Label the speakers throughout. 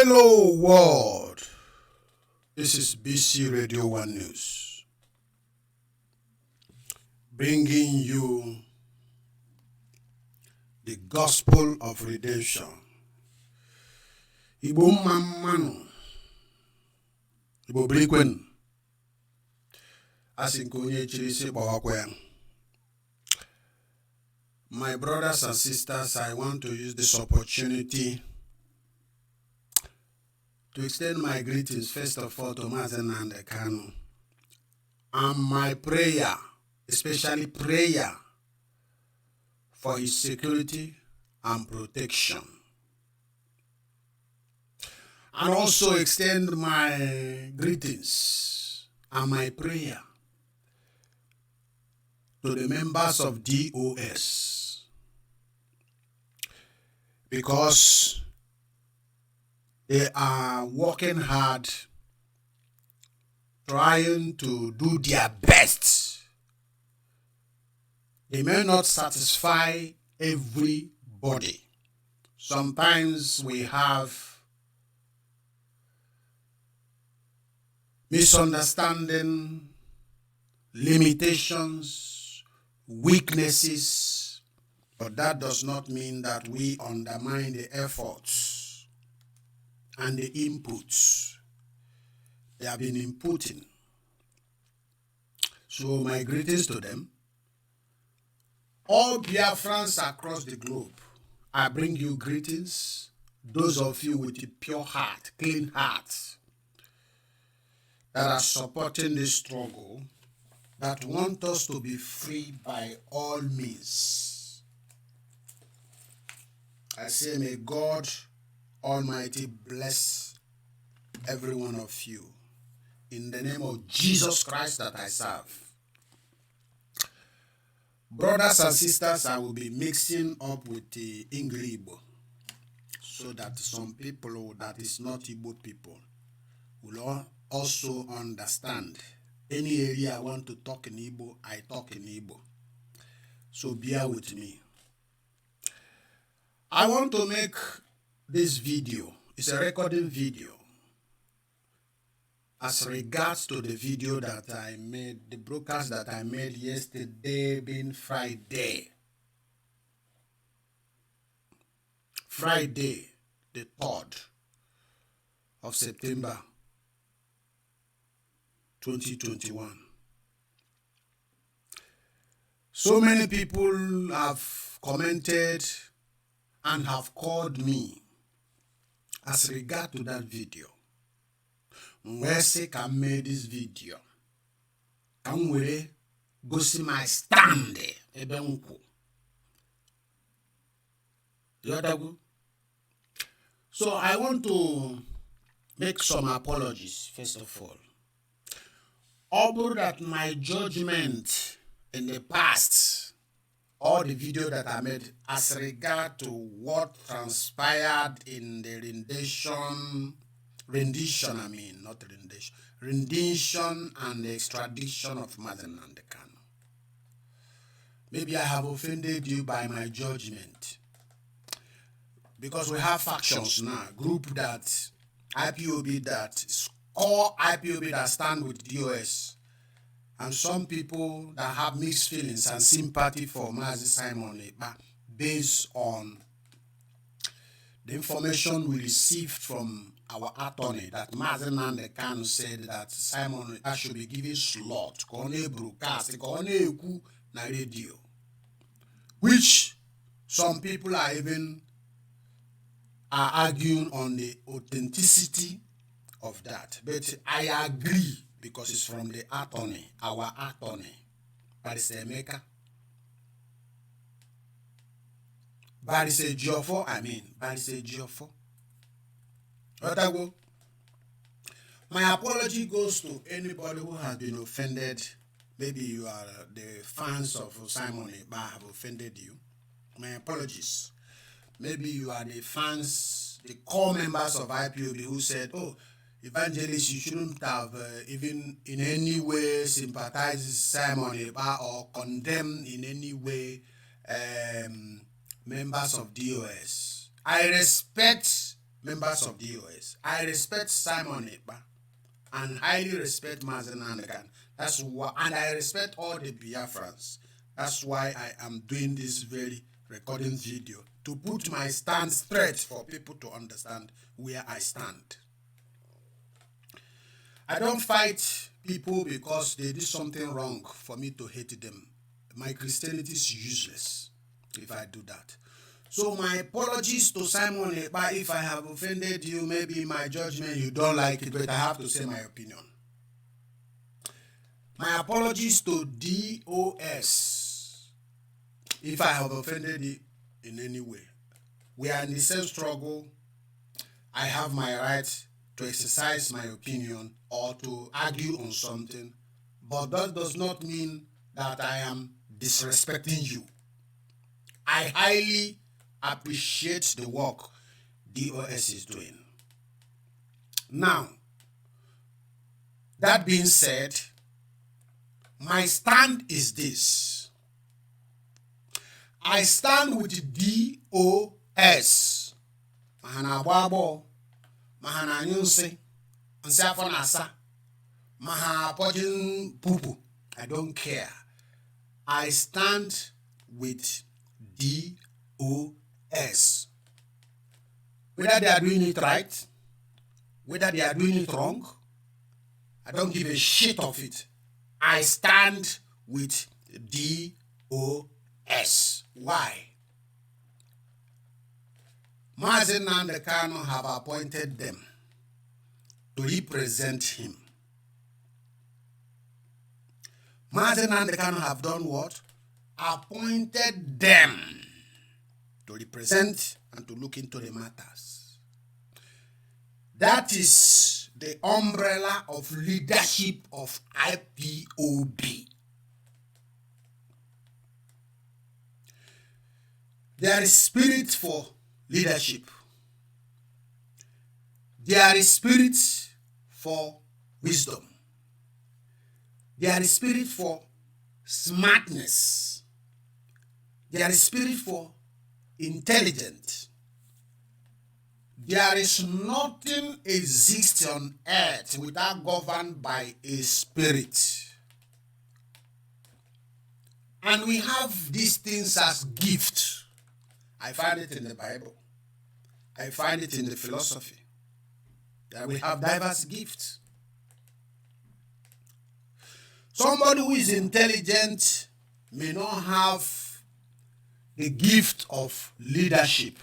Speaker 1: Hello world, this is BC Radio 1 News, bringing you the gospel of redemption. Igbo mmammanụ, Igbo brikwen, asị nke onye chiri isi kpọwakwa ya. My brothers and sisters, I want to use this opportunity to extend my greetings, first of all, to Mazen and Kanu, and my prayer, especially prayer for his security and protection. And also extend my greetings and my prayer to the members of D.O.S. because they are working hard, trying to do their best. They may not satisfy everybody. Sometimes we have misunderstanding, limitations, weaknesses, but that does not mean that we undermine the efforts and the inputs they have been inputting. So my greetings to them. All Biafrans across the globe, I bring you greetings. Those of you with a pure heart, clean heart, that are supporting this struggle, that want us to be free by all means. I say, may God Almighty bless every one of you. In the name of Jesus Christ that I serve. Brothers and sisters, I will be mixing up with the English so that some people that is not Igbo people will also understand. Any area I want to talk in Igbo, I talk in Igbo. So bear with me. I want to make this video. It's a recording video. As regards to the video that I made, the broadcast that I made yesterday being Friday. Friday, the 3rd of September 2021. So many people have commented and have called me as regard to that video. Where say can make this video? Can we go see my stand? So I want to make some apologies, first of all. Although that my judgment in the past, all the video that I made as regard to what transpired in the rendition and the extradition of Mazen and Kanu. Maybe I have offended you by my judgment. Because we have factions now, group that, IPOB that, core IPOB that stand with D.O.S. And some people that have mixed feelings and sympathy for Mazi Simon Epka based on the information we received from our attorney that Mazi Kanu said that Simon Epka should be given slot, broadcast, na radio, which some people are even arguing on the authenticity of that. But I agree because it's from the attorney, our attorney, Barrister Epka. Barrister Giofo. My apology goes to anybody who has been offended. Maybe you are the fans of Simon Epka have offended you. My apologies. Maybe you are the fans, the core members of IPOB who said, oh, evangelists, you shouldn't have even in any way sympathized Simon Epka or condemned in any way members of D.O.S. I respect members of D.O.S. I respect Simon Epka and highly respect Mazen Nandekan. That's why, and I respect all the Biafrans. That's why I am doing this very recording video, to put my stand straight for people to understand where I stand. I don't fight people because they did something wrong for me to hate them. My Christianity is useless if I do that. So my apologies to Simon Epka if I have offended you. Maybe my judgment you don't like it, but I have to say my opinion. My apologies to D.O.S. if I have offended you in any way. We are in the same struggle. I have my right to exercise my opinion or to argue on something, but that does not mean that I am disrespecting you. I highly appreciate the work D.O.S. is doing. Now, that being said, my stand is this. I stand with D.O.S. Mahana Babo, Mahana Nyunse, Nsafonasa, Maha Pojin Pupu. I don't care. I stand with D.O.S. Whether they are doing it right, whether they are doing it wrong, I don't give a shit of it. I stand with D.O.S. Why? Mazen Nandekan have appointed them to represent him. Mazen Nandekan have done what? Appointed them to represent and to look into the matters. That is the umbrella of leadership of IPOB. There is spirit for leadership. There is spirit for wisdom. There is spirit for smartness. There is spirit for intelligence. There is nothing exists on earth without governed by a spirit. And we have these things as gifts. I find it in the Bible. I find it in the philosophy. That we have diverse gifts. Somebody who is intelligent may not have the gift of leadership.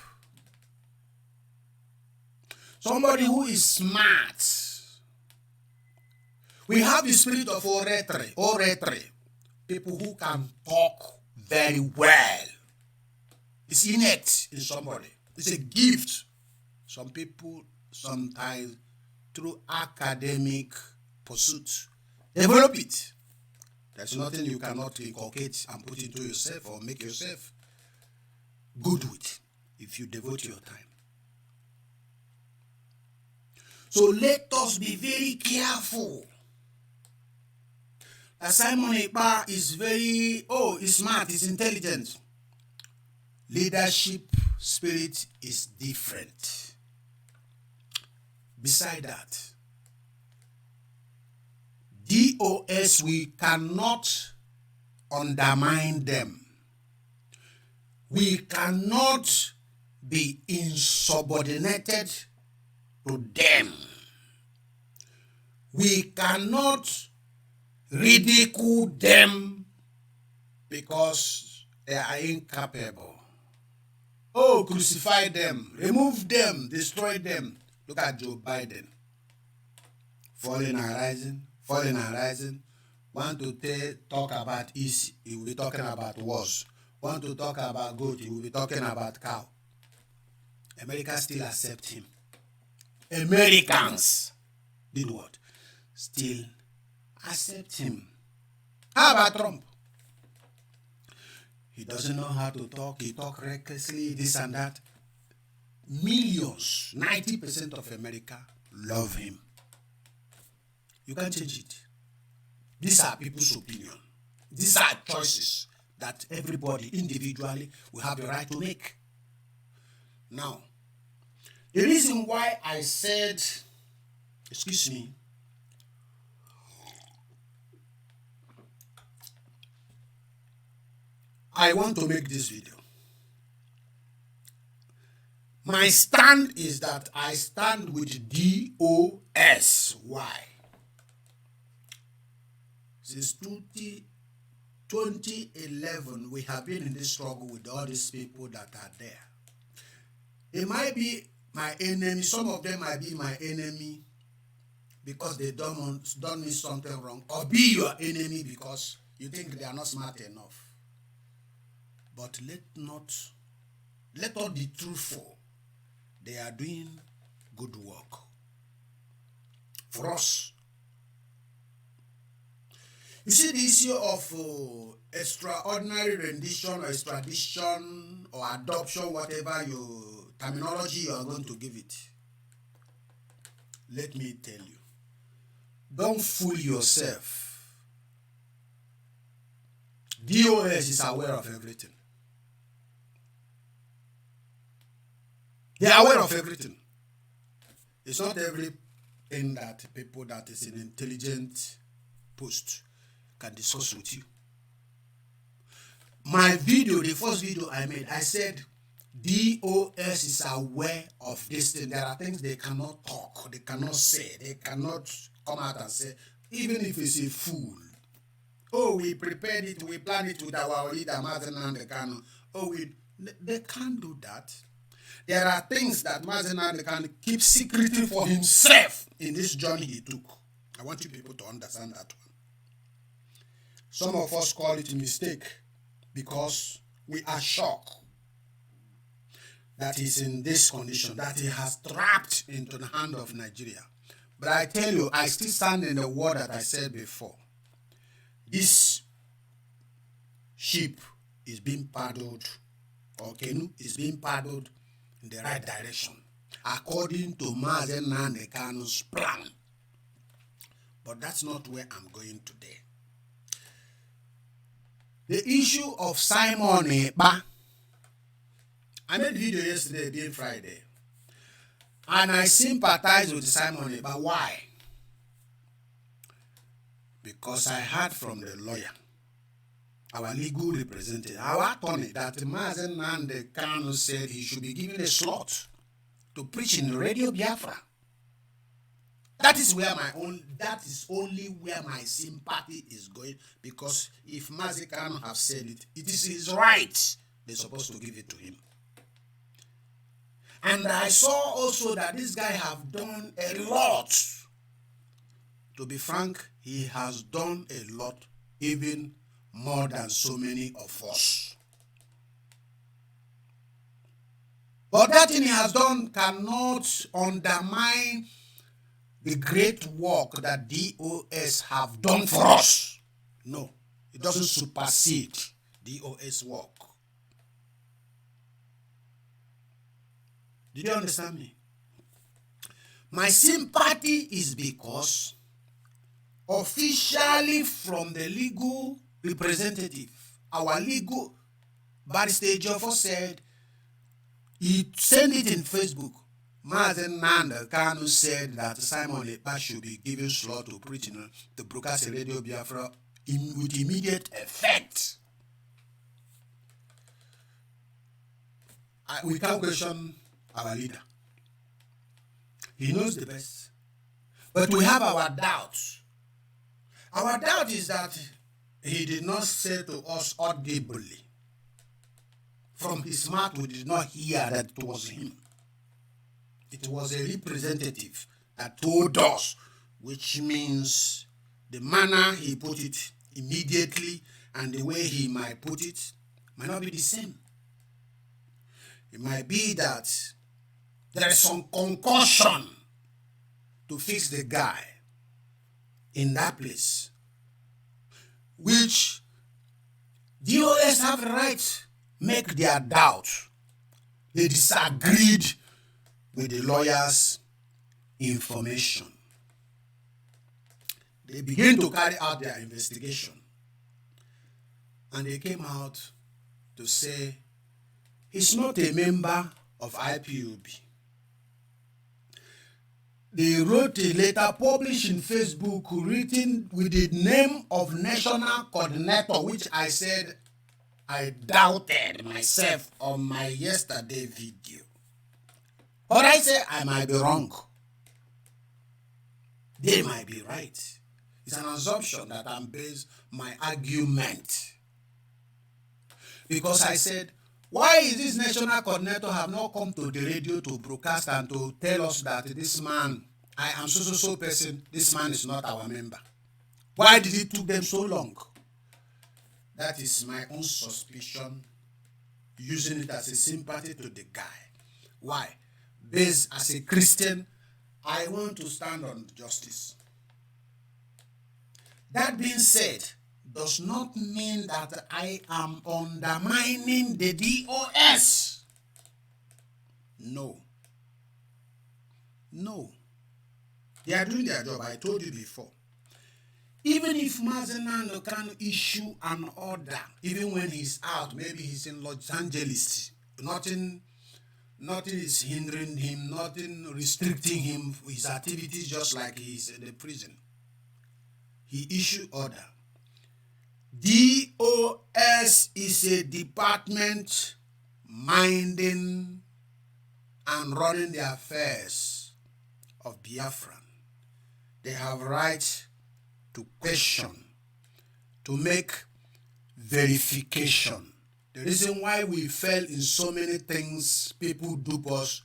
Speaker 1: Somebody who is smart. We have the spirit of oratory. People who can talk very well. It's innate in somebody. It's a gift. Some people sometimes through academic pursuits develop it. There's nothing you cannot inculcate and put into yourself or make yourself good with if you devote your time. So let us be very careful. Simon Epka is he's smart, he's intelligent. Leadership spirit is different. Beside that, D.O.S. we cannot undermine them. We cannot be insubordinated to them. We cannot ridicule them because they are incapable. Oh, crucify them, remove them, destroy them. Look at Joe Biden. Falling and rising. Want to talk about east, he will be talking about wars. Want to talk about goat, he will be talking about cow. America still accept him. Americans did what? Still accept him. How about Trump? He doesn't know how to talk. He talk recklessly, this and that. Millions, 90% of America love him. You can't change it. These are people's opinion. These are choices that everybody individually will have the right to make. Now, The reason why I said, excuse me, I want to make this video. My stand is that I stand with D.O.S. Why? Since 2011, we have been in this struggle with all these people that are there. They might be my enemy. Some of them might be my enemy because they done me something wrong, or be your enemy because you think they are not smart enough. But let us be truthful. They are doing good work for us. You see, the issue of extraordinary rendition or extradition or adoption, whatever your terminology you are going to give it, let me tell you, don't fool yourself. D.O.S. is aware of everything. They are aware of everything. It's not everything that people that is in intelligent post can discuss with you. My video, the first video I made, I said D.O.S. is aware of this thing. There are things they cannot talk, they cannot say, they cannot come out and say, even if it's a fool. Oh, we prepared it, we planned it with our leader, Martin and the Kano. Oh, they can't do that. There are things that Martin can keep secretly for himself in this journey he took. I want you people to understand that one. Some of us call it a mistake because we are shocked that he's in this condition, that he has trapped into the hand of Nigeria. But I tell you, I still stand in the word that I said before. This ship is being paddled, or canoe is being paddled in the right direction, according to Mazen Nnamdi Kanu's plan. But that's not where I'm going today. The issue of Simon Epka. I made a video yesterday, being Friday, and I sympathize with Simon Epka. Why? Because I heard from the lawyer, our legal representative, our attorney, that Mazen Nnamdi Kanu said he should be given a slot to preach in Radio Biafra. That is only where my sympathy is going, because if Mazen Kanu have said it, it is his right. They're supposed to give it to him. And I saw also that this guy have done a lot. To be frank, he has done a lot, even more than so many of us. But that thing he has done cannot undermine the great work that D.O.S. have done for us. No, it doesn't supersede D.O.S. work. Did you understand me? My sympathy is because officially from the legal representative, our legal barrister Jofo said, he sent it in Facebook. Mazen Nnamdi Kanu said that Simon Epka should be given slot to preach in the broadcast Radio Biafra with immediate effect. We can't question our leader. He knows the best. But we have our doubts. Our doubt is that he did not say to us audibly. From his mouth, we did not hear that it was him. It was a representative that told us, which means the manner he put it immediately and the way he might put it might not be the same. It might be that there is some concussion to fix the guy in that place, which D.O.S. have the right make their doubts. They disagreed with the lawyer's information. They began to carry out their investigation, and they came out to say he's not a member of IPOB. they wrote a letter published in Facebook written with the name of National Coordinator, which I said I doubted myself on my yesterday video. But I say I might be wrong. They might be right. It's an assumption that I'm based my argument. Because I said, why is this national coordinator have not come to the radio to broadcast and to tell us that this man, I am so person, this man is not our member? Why did it took them so long? That is my own suspicion, using it as a sympathy to the guy. Why? Based as a Christian, I want to stand on justice. That being said, does not mean that I am undermining the D.O.S. No. No. They are doing their job, I told you before. Even if Mazen Nando can issue an order, even when he's out, maybe he's in Los Angeles, nothing is hindering him, nothing restricting him, his activities, just like he's in the prison. He issued order. D.O.S. is a department minding and running the affairs of Biafran. They have right to question, to make verification. The reason why we fell in so many things, people dupe us,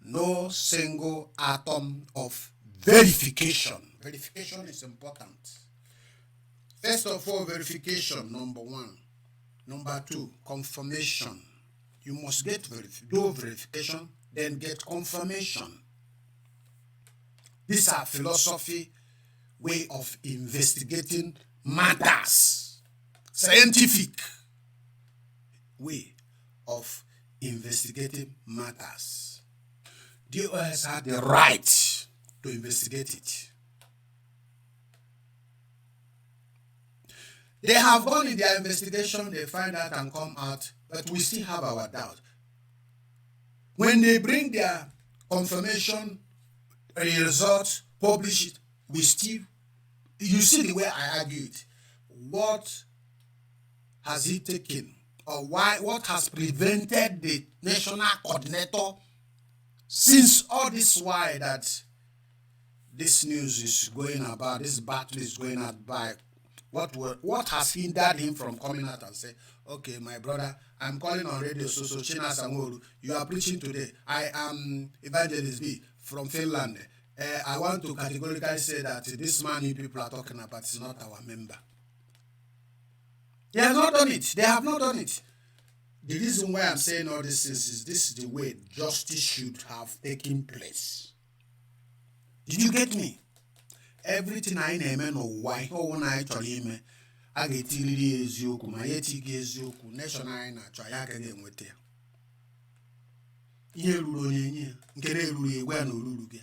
Speaker 1: no single atom of verification. Verification is important. First of all, verification, number one. Number two, confirmation. You must do verification, then get confirmation. These are philosophy way of investigating matters. Scientific way of investigating matters. D.O.S. had the right to investigate it. They have gone in their investigation, they find out and come out, but we still have our doubt. When they bring their confirmation results, publish it, we still, you see the way I argue it. What has he taken? Or what has prevented the national coordinator since all this while that this news is going about, this battle is going out by, what has hindered him from coming out and say, okay, my brother, I'm calling on radio, so China Sanworu, you are preaching today. I am Evangelist B from Finland. I want to categorically say that this man you people are talking about is not our member. They have not done it. They have not done it. The reason why I'm saying all these things is this is the way justice should have taken place. Did you get me? Everything I name no why when I tell him I get eziokwu ma yetigi eziokwu nation I na achọ ya ka ga-enweta ya. Ihe ruru onye nye nke na-eruru egwe na oruru gị.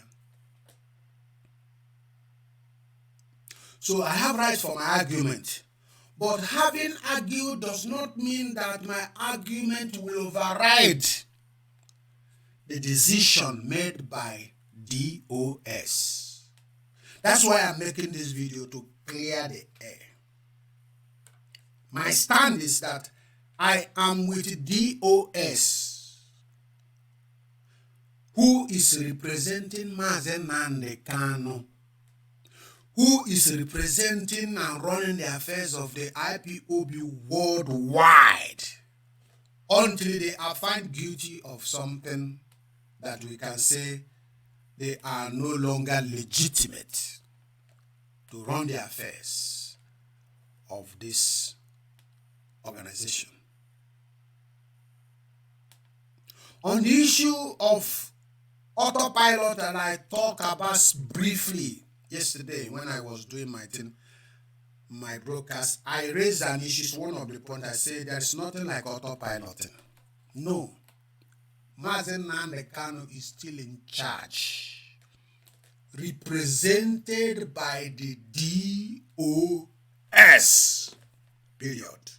Speaker 1: So I have rights for my argument. But having argued does not mean that my argument will override the decision made by D.O.S. That's why I'm making this video, to clear the air. My stand is that I am with D.O.S., who is representing Mazen Nnamdi Kanu, who is representing and running the affairs of the IPOB worldwide, until they are found guilty of something that we can say they are no longer legitimate to run the affairs of this organization. On the issue of autopilot, and I talked about briefly yesterday when I was doing my broadcast, I raised an issue. It's one of the points I said there's nothing like autopiloting. No. Mazen Nnamdi Kanu is still in charge, represented by the D.O.S. Period.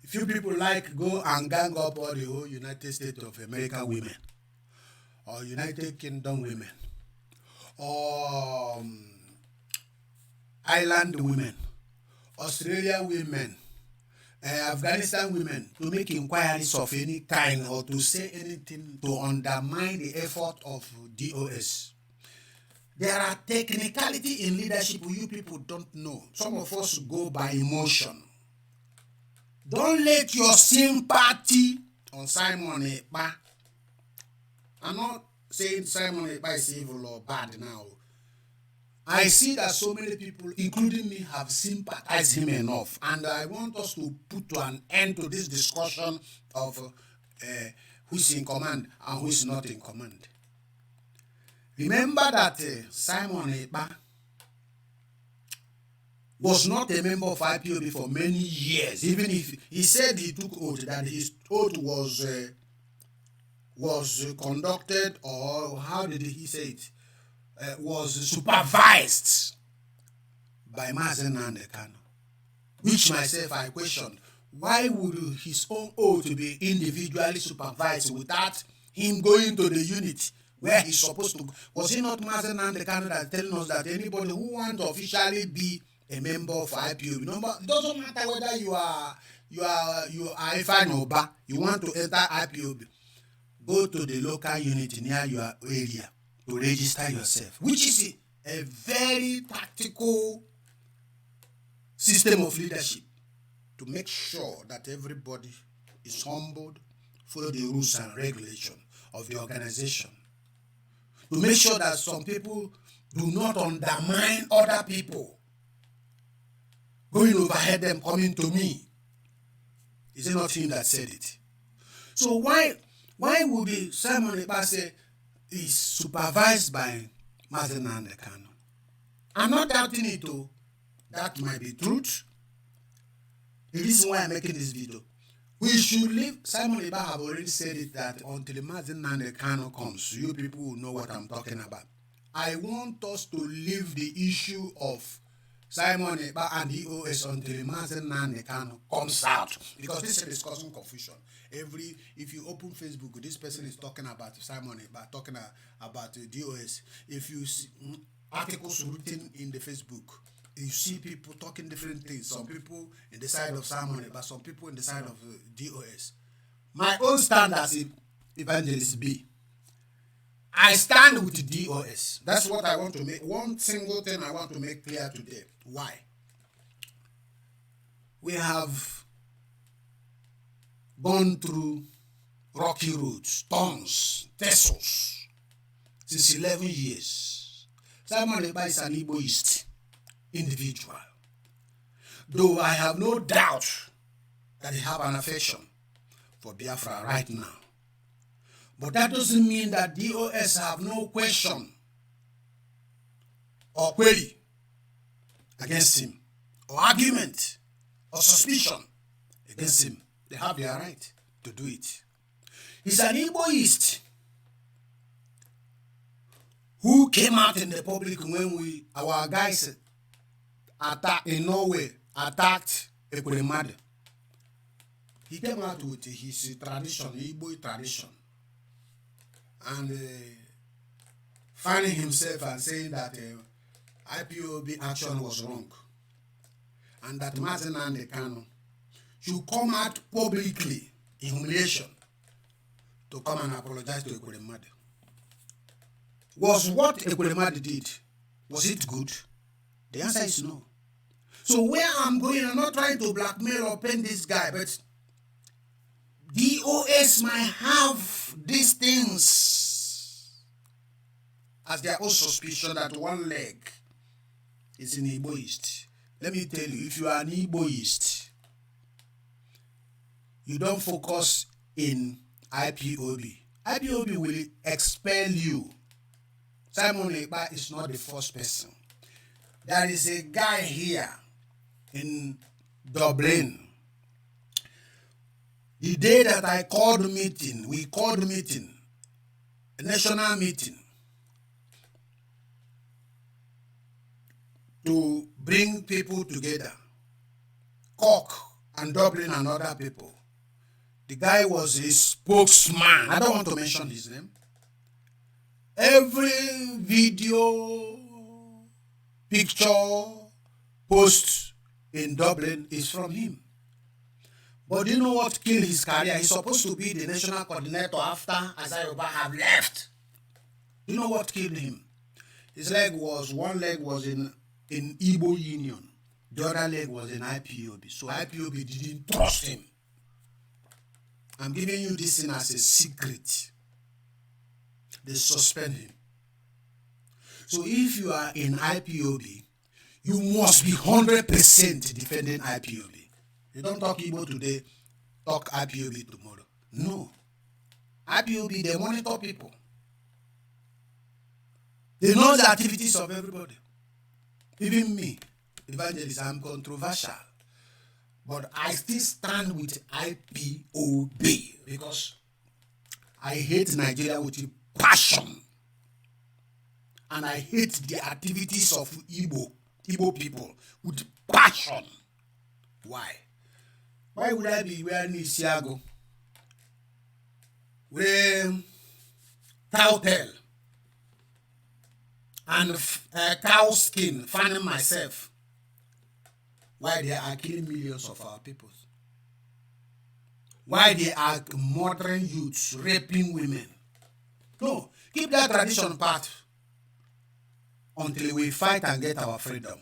Speaker 1: If you people like, go and gang up all the whole United States of America women or United Kingdom women. or island women, Australian women, Afghanistan women to make inquiries of any kind or to say anything to undermine the effort of D.O.S. There are technicality in leadership you people don't know. Some of us go by emotion. Don't let your sympathy on Simon Epka. I'm not saying Simon Epka is evil or bad now. I see that so many people, including me, have sympathized him enough. And I want us to put an end to this discussion of who's in command and who's not in command. Remember that Simon Epka was not a member of IPOB for many years. Even if he said he took oath, that his oath was conducted, or how did he say it? Was supervised by Mazen Nandekano, which myself I questioned. Why would his own oath be individually supervised without him going to the unit where he's supposed to go? Was it not Mazen Nandekano that telling us that anybody who wants to officially be a member of IPOB, it doesn't matter whether you are Ifan Oba, you want to enter IPOB, go to the local unit near your area to register yourself, which is a very tactical system of leadership to make sure that everybody is humbled, follow the rules and regulations of the organization, to make sure that some people do not undermine other people, going overhead them, coming to me. Is it not him that said it? So why would the Simon Epka say is supervised by Mazen Nandekano? I'm not doubting it though. That might be truth. The reason why I'm making this video, we should leave. Simon Epka have already said it, that until Mazen Nandekano comes, you people will know what I'm talking about. I want us to leave the issue of Simon Epka and D.O.S. until Mazen Nandekano comes out, because this is causing confusion. If you open Facebook, this person is talking about Simon Epka, talking about D.O.S. If you see articles written in the Facebook, you see people talking different things. Some people in the side of Simon Epka, some people in the side of D.O.S. My own stand as Evangelist B, I stand with D.O.S. That's what I want to make. One single thing I want to make clear today. Why? We have gone through rocky roads, thorns, thistles, since 11 years. Simon Epka is an Igboist individual. Though I have no doubt that he have an affection for Biafra right now. But that doesn't mean that D.O.S. have no question or query against him, or argument or suspicion against him. They have their right to do it. He's an Igboist who came out in the public when our guys in Norway attacked Ekweremadu. He came out with his tradition, Igbo tradition, and finding himself and saying that IPOB action was wrong, and that Mazen Nandekano should come out publicly in humiliation to come and apologize to Ekweremadu. Was what Ekweremadu did, was it good? The answer is no. So where I'm going, I'm not trying to blackmail or pain this guy, but D.O.S. might have these things as their own suspicion that one leg is an Igboist. Let me tell you, if you are an Igboist, you don't focus in IPOB. IPOB will expel you. Simon Epka is not the first person. There is a guy here in Dublin. The day that we called meeting, a national meeting, to bring people together, Cork and Dublin and other people. The guy was a spokesman. I don't want to mention his name. Every video, picture, post in Dublin is from him. But do you know what killed his career? He's supposed to be the national coordinator after Azayoba have left. Do you know what killed him? His leg was, one leg was in Igbo Union. The other leg was in IPOB. So IPOB didn't trust him. I'm giving you this thing as a secret. They suspend him. So if you are in IPOB, you must be 100% defending IPOB. You don't talk Igbo today, talk IPOB tomorrow. No. IPOB, they monitor people. They know the activities of everybody. Even me, evangelist, I'm controversial. But I still stand with IPOB because I hate Nigeria with a passion. And I hate the activities of Igbo people with passion. Why? Why would I be wearing Isiago? Wearing cowtail and cow skin, fanning myself? Why they are killing millions of our people? Why they are murdering youths, raping women? No, keep that tradition part until we fight and get our freedom.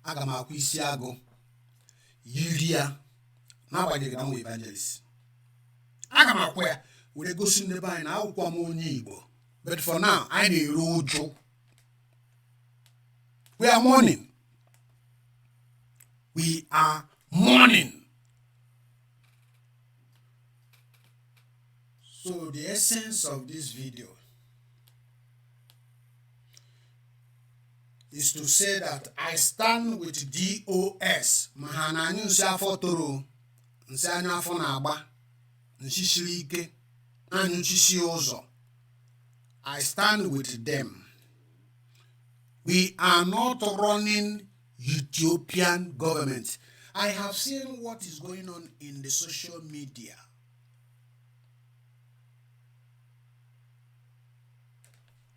Speaker 1: Agamaku Isiago, Yuria, now I get down with evangelists. Agamaku, we go soon the bind, I'll come on Igbo. But for now, I need Rojo. We are mourning. We are mourning. So the essence of this video is to say that I stand with D.O.S. Mahana nyusia fotoro, nsanya fona agba, nshishiri ike, anyuchisi ozo. I stand with them. We are not running Ethiopian government. I have seen what is going on in the social media.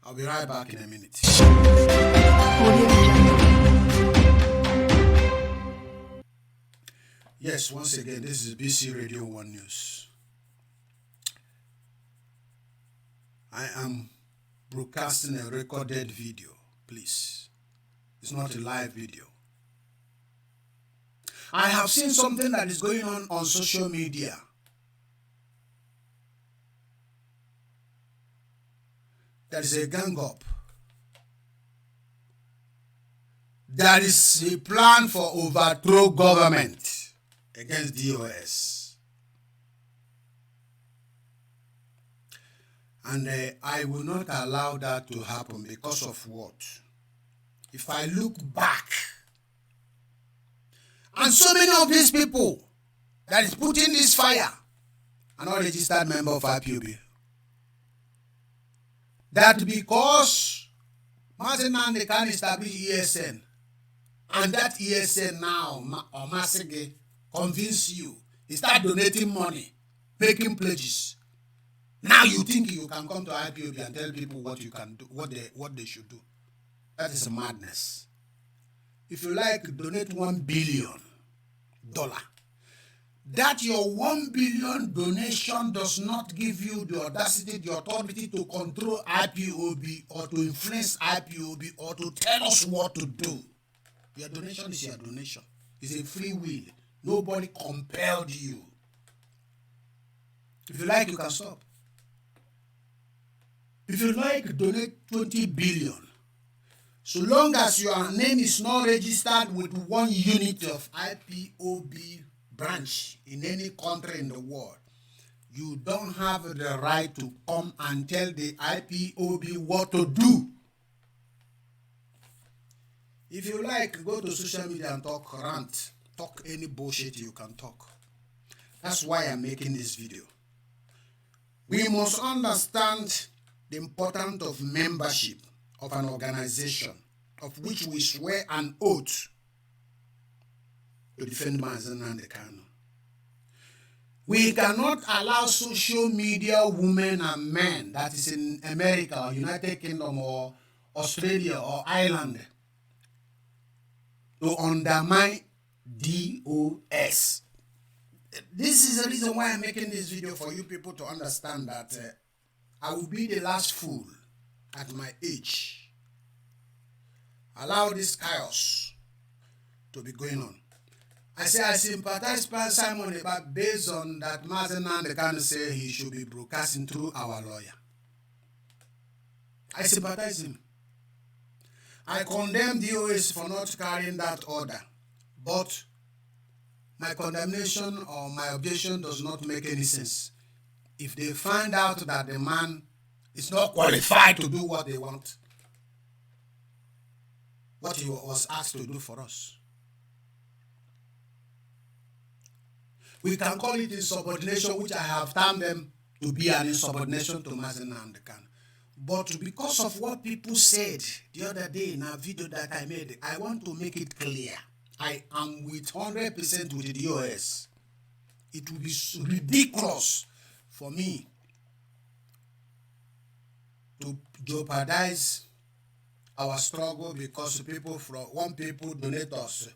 Speaker 1: I'll be right back in a minute. Yes, once again, this is BC Radio 1 News. I am broadcasting a recorded video, please. It's not a live video. I have seen something that is going on social media. There is a gang up. There is a plan for overthrow government against D.O.S. And I will not allow that to happen because of what? If I look back, and so many of these people that is putting this fire are not registered member of IPOB. That because Mazenan they can establish ESN, and that ESN now, or Masege, convince you, he start donating money, making pledges. Now you think you can come to IPOB and tell people what you can do, what they should do. That is madness. If you like, donate $1 billion. That your $1 billion donation does not give you the audacity, the authority to control IPOB or to influence IPOB or to tell us what to do. Your donation is your donation. It's a free will. Nobody compelled you. If you like, you can stop. If you like, donate 20 billion. So long as your name is not registered with one unit of IPOB branch in any country in the world, you don't have the right to come and tell the IPOB what to do. If you like, go to social media and talk rant. Talk any bullshit you can talk. That's why I'm making this video. We must understand the importance of membership of an organization of which we swear an oath to defend Mazen and the Kano. We cannot allow social media women and men that is in America or United Kingdom or Australia or Ireland to undermine D.O.S. This is the reason why I'm making this video, for you people to understand that I will be the last fool at my age. Allow this chaos to be going on. I say I sympathize with Simon about based on that Mazen Nandekan say he should be broadcasting through our lawyer. I sympathize him. I condemn D.O.S. for not carrying that order, but my condemnation or my objection does not make any sense. If they find out that the man is not qualified to do what they want, what he was asked to do for us, we can call it insubordination, which I have termed them to be an insubordination to Mazen Nandekan. But because of what people said the other day in a video that I made, I want to make it clear. I am with 100% with the D.O.S. It would be ridiculous for me to jeopardize our struggle because people donate us.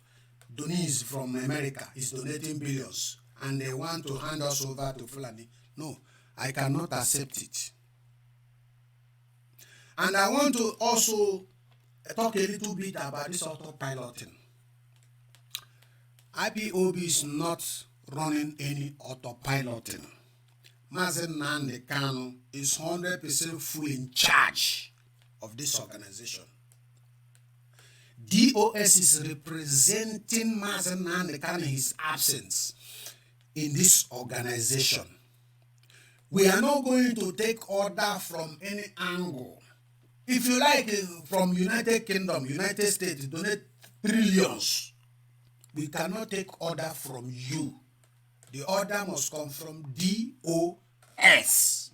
Speaker 1: Donis from America is donating billions and they want to hand us over to Fulani. No, I cannot accept it. And I want to also talk a little bit about this autopiloting. IPOB is not running any autopiloting. Mazen Nandekan is 100% full in charge of this organization. D.O.S. is representing Mazen Nandekan in his absence in this organization. We are not going to take order from any angle. If you like, from United Kingdom, United States, donate trillions. We cannot take order from you. The order must come from D.O.S.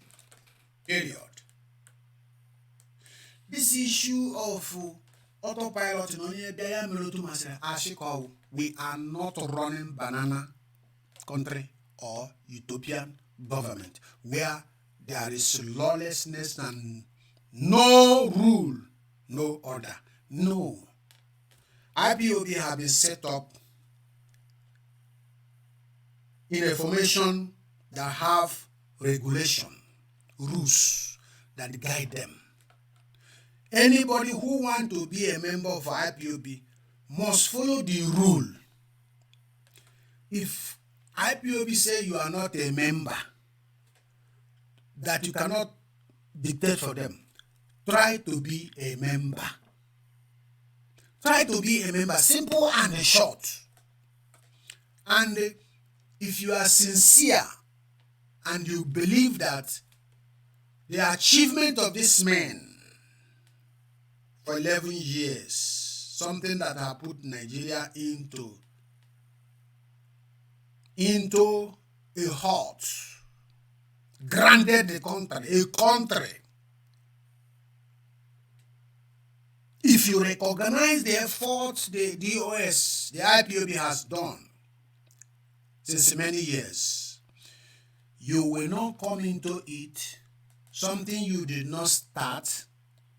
Speaker 1: Period. This issue of autopilot, we are not running banana country or utopian government where there is lawlessness and no rule, no order. No. IPOB have been set up in a formation that have regulation, rules that guide them. Anybody who wants to be a member of IPOB must follow the rule. If IPOB say you are not a member, that you cannot dictate for them, try to be a member. Try to be a member, simple and short. And if you are sincere and you believe that the achievement of this man for 11 years, something that has put Nigeria into a halt, granted the country, a country. If you recognize the efforts the D.O.S., the IPOB has done since many years, you will not come into it something you did not start,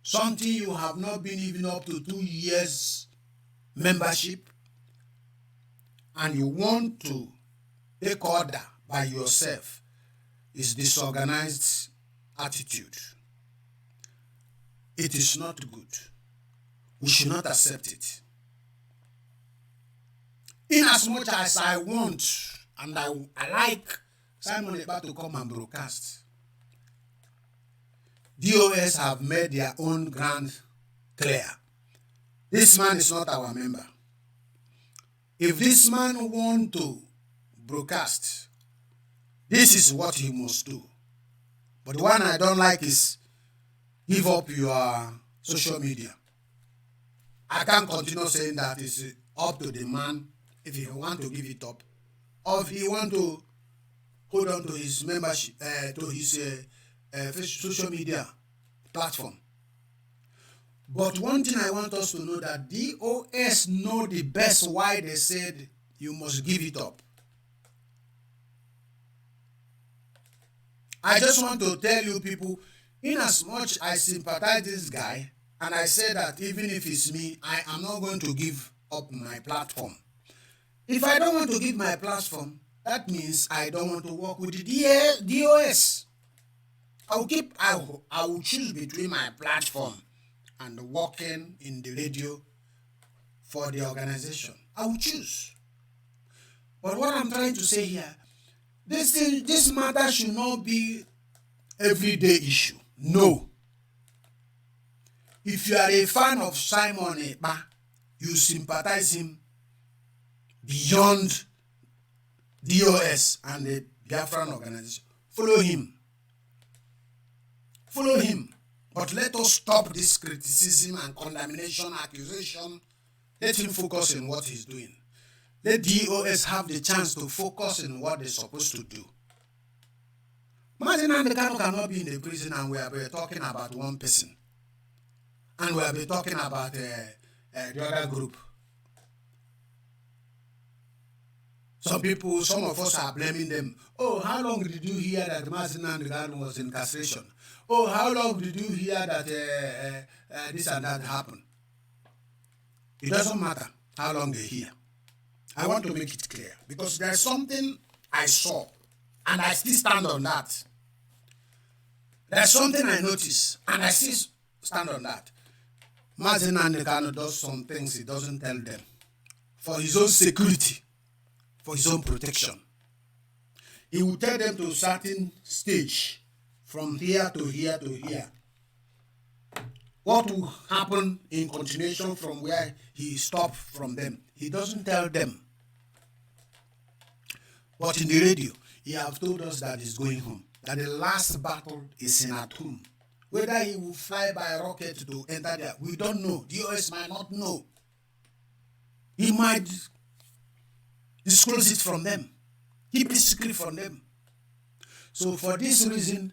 Speaker 1: something you have not been even up to 2 years membership, and you want to take order by yourself. Is disorganized attitude. It is not good. We should not accept it. In as much as I want and I like Simon Epka to come and broadcast, D.O.S. have made their own ground clear. This man is not our member. If this man wants to broadcast, this is what he must do. But the one I don't like is give up your social media. I can't continue saying that it's up to the man if he want to give it up, or if he want to hold on to his membership, to his social media platform. But one thing I want us to know, that D.O.S. know the best why they said you must give it up. I just want to tell you people, in as much I sympathize this guy, and I say that even if it's me, I am not going to give up my platform. If I don't want to give my platform, that means I don't want to work with the D.O.S. I will choose between my platform and working in the radio for the organization. I will choose. But what I'm trying to say here, this matter should not be everyday issue. No. If you are a fan of Simon Epka, you sympathize him beyond D.O.S. and the Biafran organization. Follow him. Follow him. But let us stop this criticism and condemnation, accusation. Let him focus on what he's doing. Let D.O.S. have the chance to focus on what they're supposed to do. Martin and the Kano cannot be in the prison and we are talking about one person. And we have been talking about the other group. Some of us are blaming them. Oh, how long did you hear that Martin and the Kano was in incarceration? Oh, how long did you hear that this and that happened? It doesn't matter how long they hear. I want to make it clear because there's something I saw and I still stand on that. There's something I noticed and I still stand on that. Martin Andekano does some things he doesn't tell them for his own security, for his own protection. He will tell them to a certain stage, from here to here to here. What will happen in continuation from where he stopped from them? He doesn't tell them. But in the radio, he have told us that he's going home, that the last battle is in at home. Whether he will fly by rocket to enter there, we don't know. D.O.S. might not know. He might disclose it from them, keep it secret from them. So for this reason,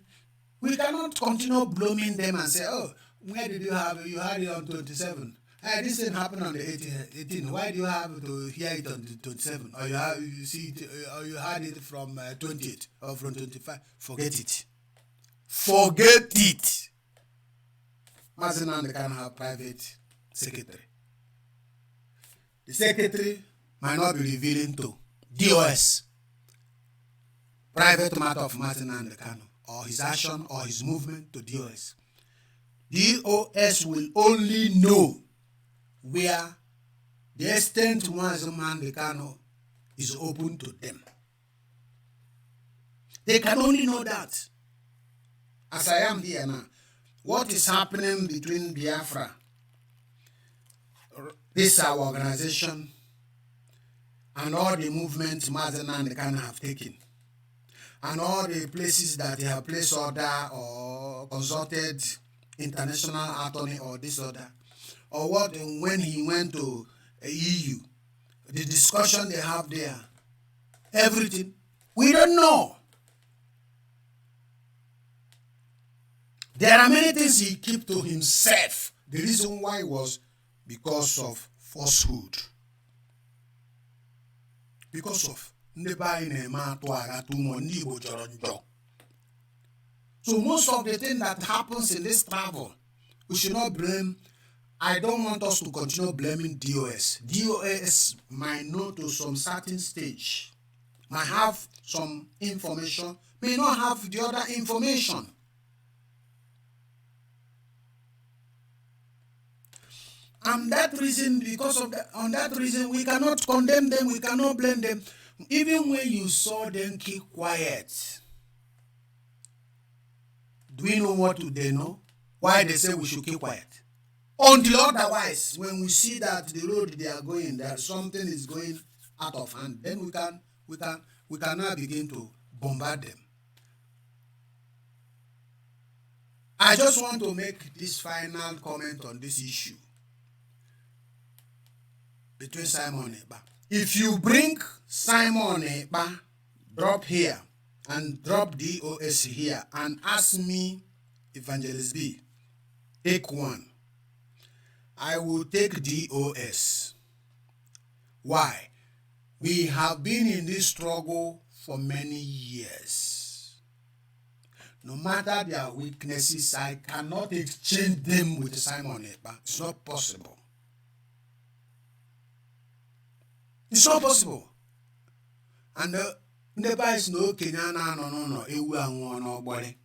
Speaker 1: we cannot continue blaming them and say, oh, where did you have it? You had it on 27. Hey, this didn't happen on the 18. Why do you have to hear it on the 27? Or you see it, or you had it from 28 or from 25? Forget it. Forget it. Mazinand can have private secretary. The secretary might not be revealing to D.O.S. private matter of Martin Andekano or his action or his movement to D.O.S. D.O.S. will only know where the extent Martin Andekano is open to them. They can only know that. As I am here now, what is happening between Biafra, this our organization, and all the movements Martin Andekano have taken, and all the places that they have placed order or consulted international attorney or this order, or what when he went to EU, the discussion they have there, everything, we don't know. There are many things he kept to himself. The reason why was because of falsehood. Because of so most of the things that happens in this travel, we should not blame. I don't want us to continue blaming D.O.S. D.O.S. might know to some certain stage, might have some information, may not have the other information. And that reason, because of that, on that reason, we cannot condemn them, we cannot blame them. Even when you saw them keep quiet, do we know what they know? Why they say we should keep quiet? Until otherwise, when we see that the road they are going, that something is going out of hand, then we can now begin to bombard them. I just want to make this final comment on this issue between Simon Epka. If you bring Simon Epka, drop here, and drop D.O.S. here, and ask me, Evangelist B, take one, I will take D.O.S. Why? We have been in this struggle for many years. no matter their weaknesses, I cannot exchange them with Simon Ekpa. It's not possible. It's not possible. And the is no Kenyana no ewu anwo no body.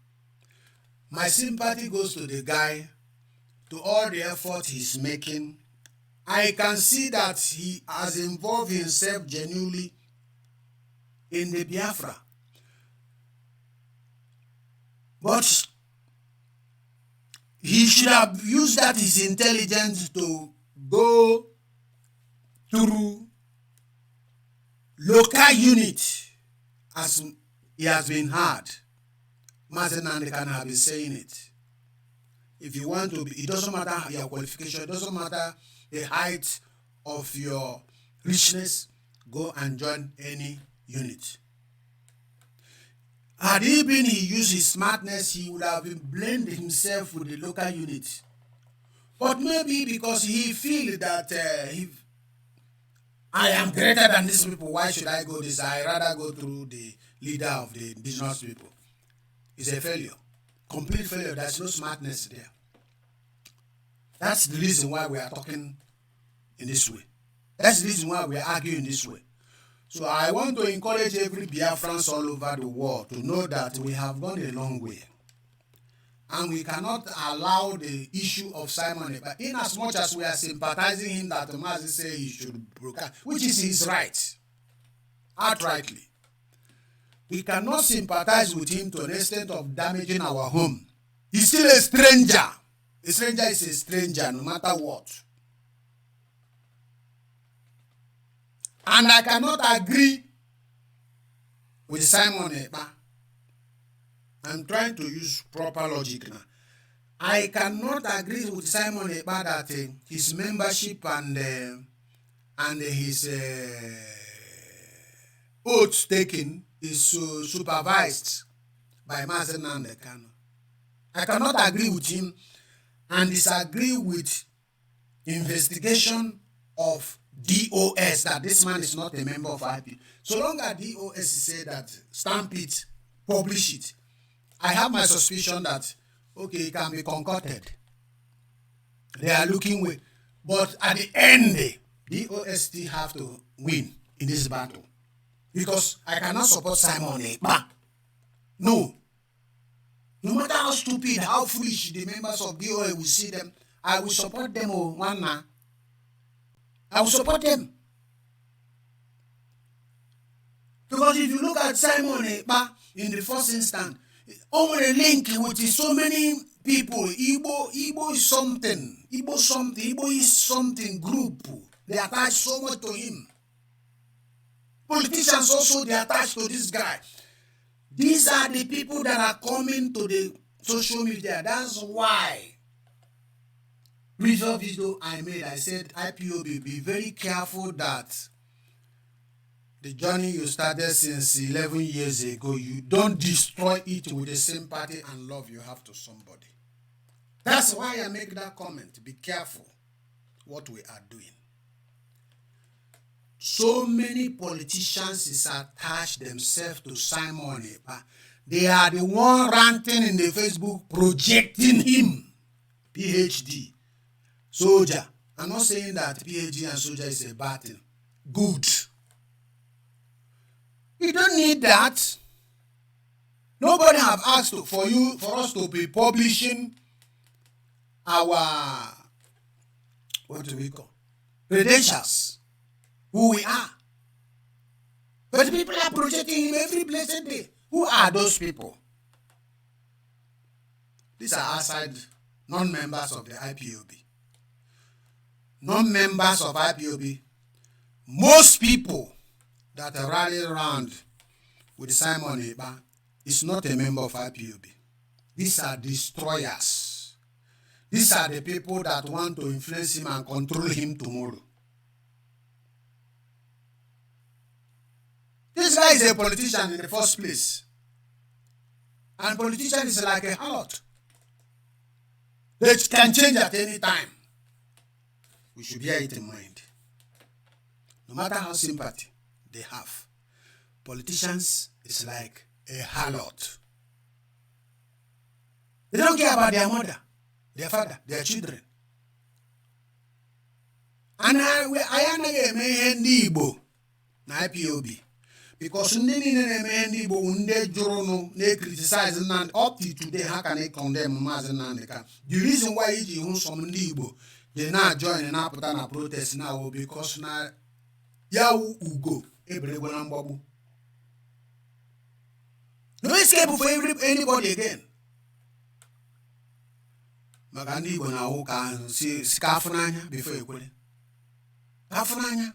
Speaker 1: My sympathy goes to the guy, to all the effort he's making. I can see that he has involved himself genuinely in the Biafra. But he should have used that his intelligence to go through local unit as he has been heard. Martin and can have been saying it. If you want to be, it doesn't matter your qualification, it doesn't matter the height of your richness, go and join any unit. Had he used his smartness, he would have blended himself with the local unit. But maybe because he feels that I am greater than these people, why should I go this? I rather go through the leader of the indigenous people. It's a failure. Complete failure. There's no smartness there. That's the reason why we are talking in this way. That's the reason why we are arguing this way. So I want to encourage every Biafrans all over the world to know that we have gone a long way. And we cannot allow the issue of Simon Ekpa, in as much as we are sympathizing him that Mazi say he should broadcast, which is his right, outrightly. We cannot sympathize with him to an extent of damaging our home. He's still a stranger. A stranger is a stranger, no matter what. And I cannot agree with Simon Ekpa. I'm trying to use proper logic now. I cannot agree with Simon Ekpa that his membership and his oath taking is supervised by Mazen Nandekano. I cannot agree with him and disagree with investigation of D.O.S. that this man is not a member of IP. So long as D.O.S. say that, stamp it, publish it, I have my suspicion that, okay, it can be concocted. They are looking with, but at the end, D.O.S. still have to win in this battle. Because I cannot support Simon Ekpa. No. No matter how stupid, how foolish the members of D.O.S. will see them, I will support them. I will support them. Because if you look at Simon Ekpa in the first instance, over a link with so many people, Igbo is something, Igbo is something group. They attach so much to him. Politicians also, they attach to this guy. These are the people that are coming to the social media. That's why. Previous video I made, I said, IPOB, be very careful that the journey you started since 11 years ago, you don't destroy it with the sympathy and love you have to somebody. That's why I make that comment. Be careful what we are doing. So many politicians is attached themselves to Simon Ekpa. They are the one ranting in the Facebook, projecting him. PhD, soldier. I'm not saying that PhD and soldier is a bad thing. Good. You don't need that. Nobody have asked for us to be publishing our, what do we call, credentials, who we are. But people are projecting him every blessed day. Who are those people? These are outside non-members of the IPOB. Non-members of IPOB, most people that are rallying around with Simon Ekpa is not a member of IPOB. These are destroyers. These are the people that want to influence him and control him tomorrow. This guy is a politician in the first place. And politician is like a harlot. They can change at any time. We should bear it in mind. No matter how sympathy they have, politicians is like a harlot. They don't care about their mother, their father, their children. And I am Igbo na IPOB. Because ndị niile na-eme ndị Igbo ndị jụrụ na-criticize Nnamdi up to today, how can they condemn Maazị Nnamdi Kanu? The reason why iji hụ some ndị Igbo they na join na apụta na protest now because na ya ugo eberegwe na mgbagbu. No escape for anybody again. Maka ndị Igbo na-ahụ ka si ka afụ n'anya before ekwere. Afụ n'anya.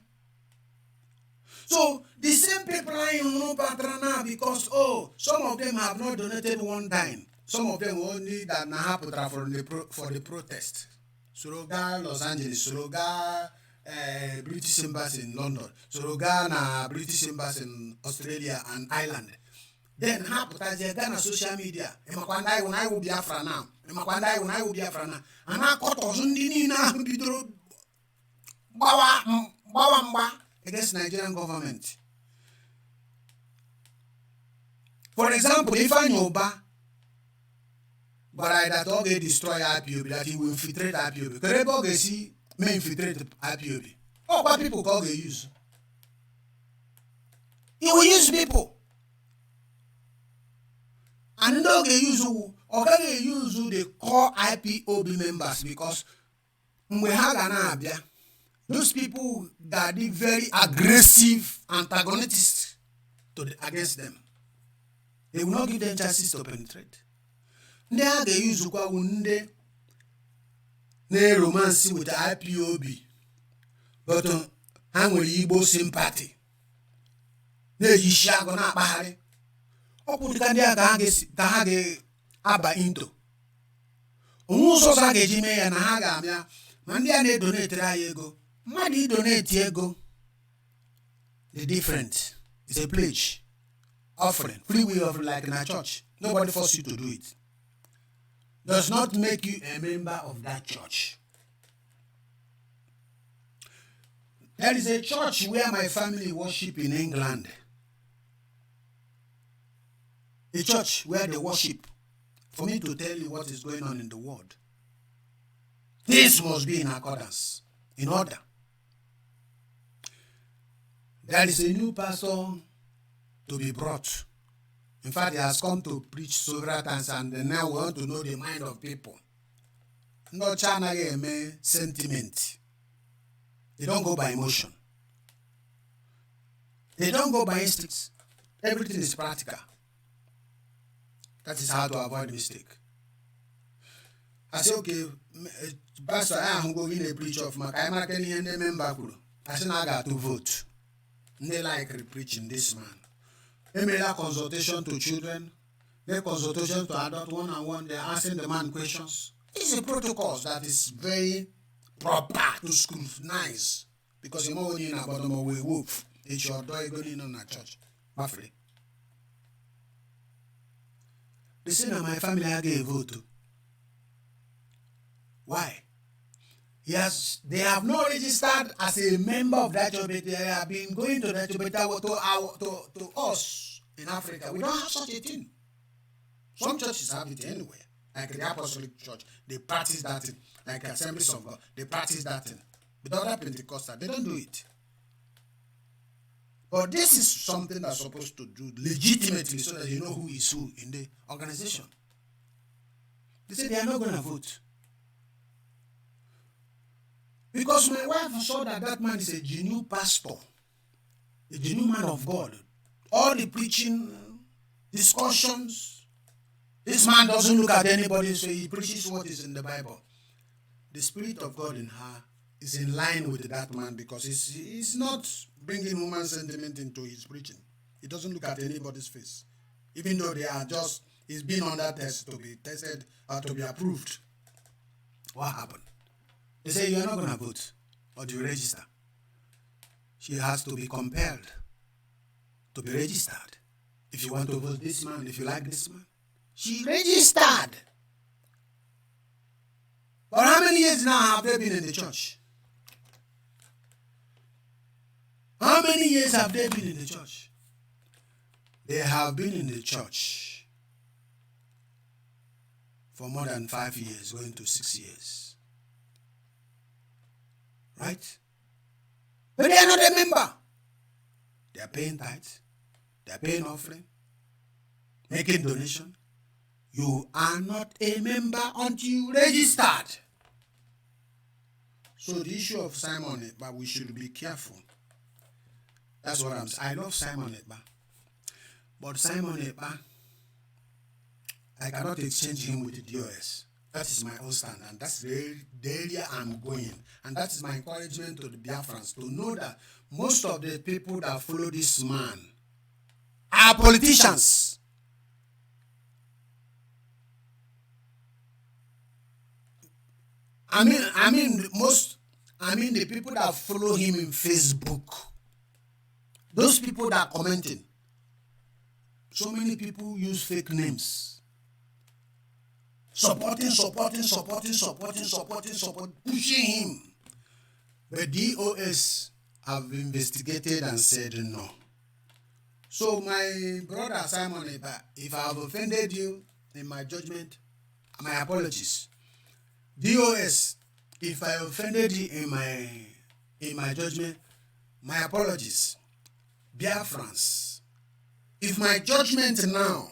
Speaker 1: So the same people are in Patran now because some of them have not donated one dime. Some of them only that na haputra for the protest. Suroga Los Angeles, Suroga British Embassy in London, Suroga na British Embassy in Australia and Ireland. Then haputra they Ghana social media. Emakwandai when I will be Biafra now. Emakwandai when I will be Biafra now. And I got Ozundini na bidro bawa against Nigerian government. For example, if I know but I that all they destroy IPOB, that he will infiltrate IPOB. Kerebo Gesi may infiltrate IPOB. Oh, what people call they use? He will use people. And no they use who or can they use who they call IPOB members because we have an abia. Those people that are very aggressive antagonists against them. They will not give them chances to penetrate. They use Ukawunde romance with the IPOB. But hang with Igbo sympathy. They yishago na bahari. Opudikandia kahage aba into. Umuso sage jime ya na haga amya. Mandia ne donate ego. Money donate ego. The difference is a pledge, offering, free will offering like in a church. Nobody forces you to do it. Does not make you a member of that church. There is a church where my family worship in England. A church where they worship. For me to tell you what is going on in the world. This must be in accordance, in order. There is a new pastor to be brought. In fact, he has come to preach several times and now we want to know the mind of people. No China sentiment. They don't go by emotion. They don't go by instincts. Everything is practical. That is how to avoid mistake. I say, okay, Pastor, I am going to preach of my member. I say, I got to vote. They like preaching this man. They made a consultation to children, they consultation to adult one-on-one, they're asking the man questions. It's a protocol that is very proper to scrutinize. Because you know in about them away wolf, it's your dog going in on a church. Buffalo. They say that my family I gave vote to. Why? Yes, they have not registered as a member of that church, but they have been going to that church to us in Africa. We don't have such a thing. Some churches have it anyway. Like the Apostolic Church, they practice that thing. Like Assemblies of God, they practice that thing. But other Pentecostal, they don't do it. But this is something that's supposed to do legitimately so that you know who is who in the organization. They say they are not going to vote. Because my wife saw that that man is a genuine pastor, a genuine man of God. All the preaching, discussions, this man doesn't look at anybody, so he preaches what is in the Bible. The Spirit of God in her is in line with that man because he's not bringing human sentiment into his preaching. He doesn't look at anybody's face. Even though they are just, he's been on that test to be tested or to be approved. What happened? They say you're not going to vote or to register. She has to be compelled to be registered. If you want to vote this man, if you like this man. She registered. But how many years now have they been in the church? How many years have they been in the church? They have been in the church for more than 5 years, going to 6 years. Right? But they are not a member. They are paying tithes. They are paying offering. Making donation. You are not a member until you registered. So the issue of Simon, but we should be careful. That's what I'm saying. I love Simon Epka. But Simon Epka, I cannot exchange him with the D.O.S. That is my own stand, and that's the area I'm going. And that is my encouragement to the Biafrans to know that most of the people that follow this man are politicians. I mean the people that follow him in Facebook. Those people that are commenting. So many people use fake names. Supporting, pushing him. But D.O.S. have investigated and said no. So my brother Simon Epka, if I have offended you in my judgment, my apologies. D.O.S., if I offended you in my judgment, my apologies. Biafrans, if my judgment now,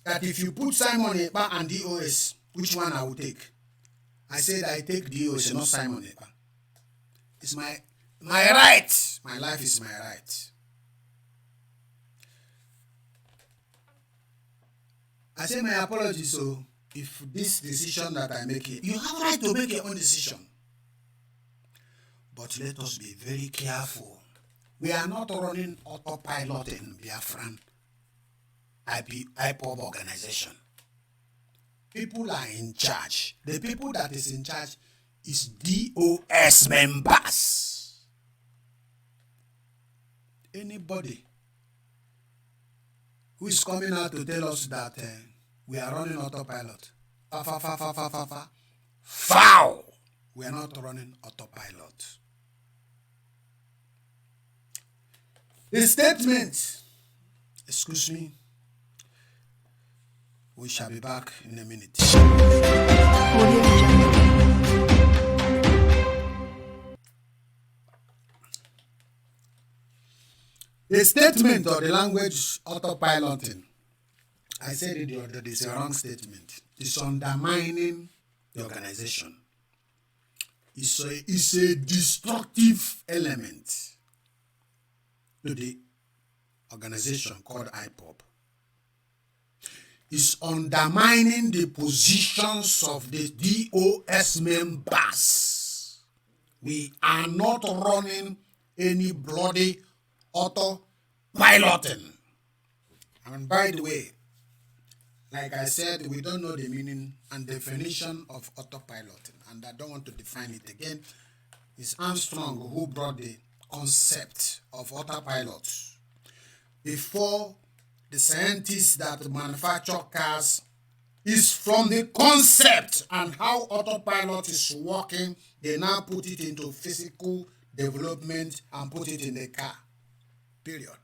Speaker 1: that if you put Simon Epka and D.O.S., which one I will take? I said I take D.O.S., not Simon Epka. It's my right. My life is my right. I say my apologies, so if this decision that I make, you have a right to make your own decision. But let us be very careful. We are not running autopilot in Biafran IPOB organization. People are in charge. The people that is in charge is D.O.S. members. Anybody who is coming out to tell us that we are running autopilot, foul. We are not running autopilot. The statement, excuse me, we shall be back in a minute. The statement or the language autopiloting, I said it the other day, it's a wrong statement. It's undermining the organization. It's a destructive element to the organization called IPOB. Is undermining the positions of the D.O.S. members. We are not running any bloody autopiloting. And by the way, like I said, we don't know the meaning and definition of autopiloting, and I don't want to define it again. It's Armstrong who brought the concept of autopilot. Before the scientists that manufacture cars, is from the concept and how autopilot is working, they now put it into physical development and put it in the car. Period.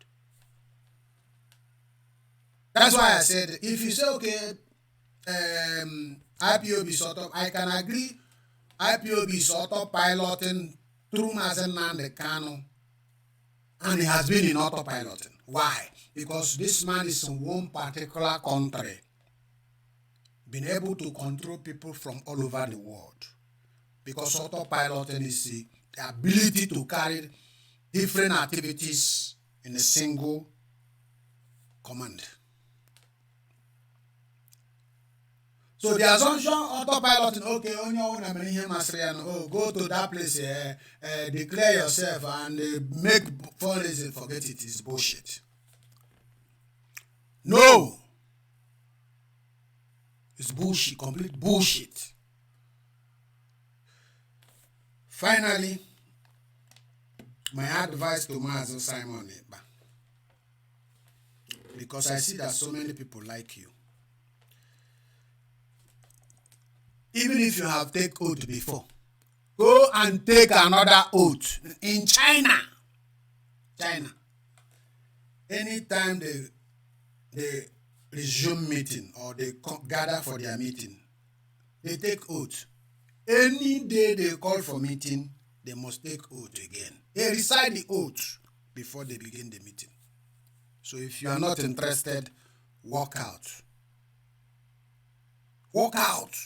Speaker 1: That's why I said, if you say, okay, IPOB is I can agree, IPOB is autopiloting through Mazen Nnamdi Kanu, and he has been in autopiloting. Why? Because this man is in one particular country, been able to control people from all over the world. Because autopiloting is the ability to carry different activities in a single command. So the assumption autopiloting, okay, on your own, go to that place, declare yourself and make fundraising, forget it, is bullshit. No! It's bullshit, complete bullshit. Finally, my advice to Mazen Simon Epka, because I see that so many people like you. Even if you have taken oath before, go and take another oath. In China, anytime they resume meeting or they gather for their meeting, they take oath. Any day they call for meeting, they must take oath again. They recite the oath before they begin the meeting. So if you are not interested, walk out. Walk out.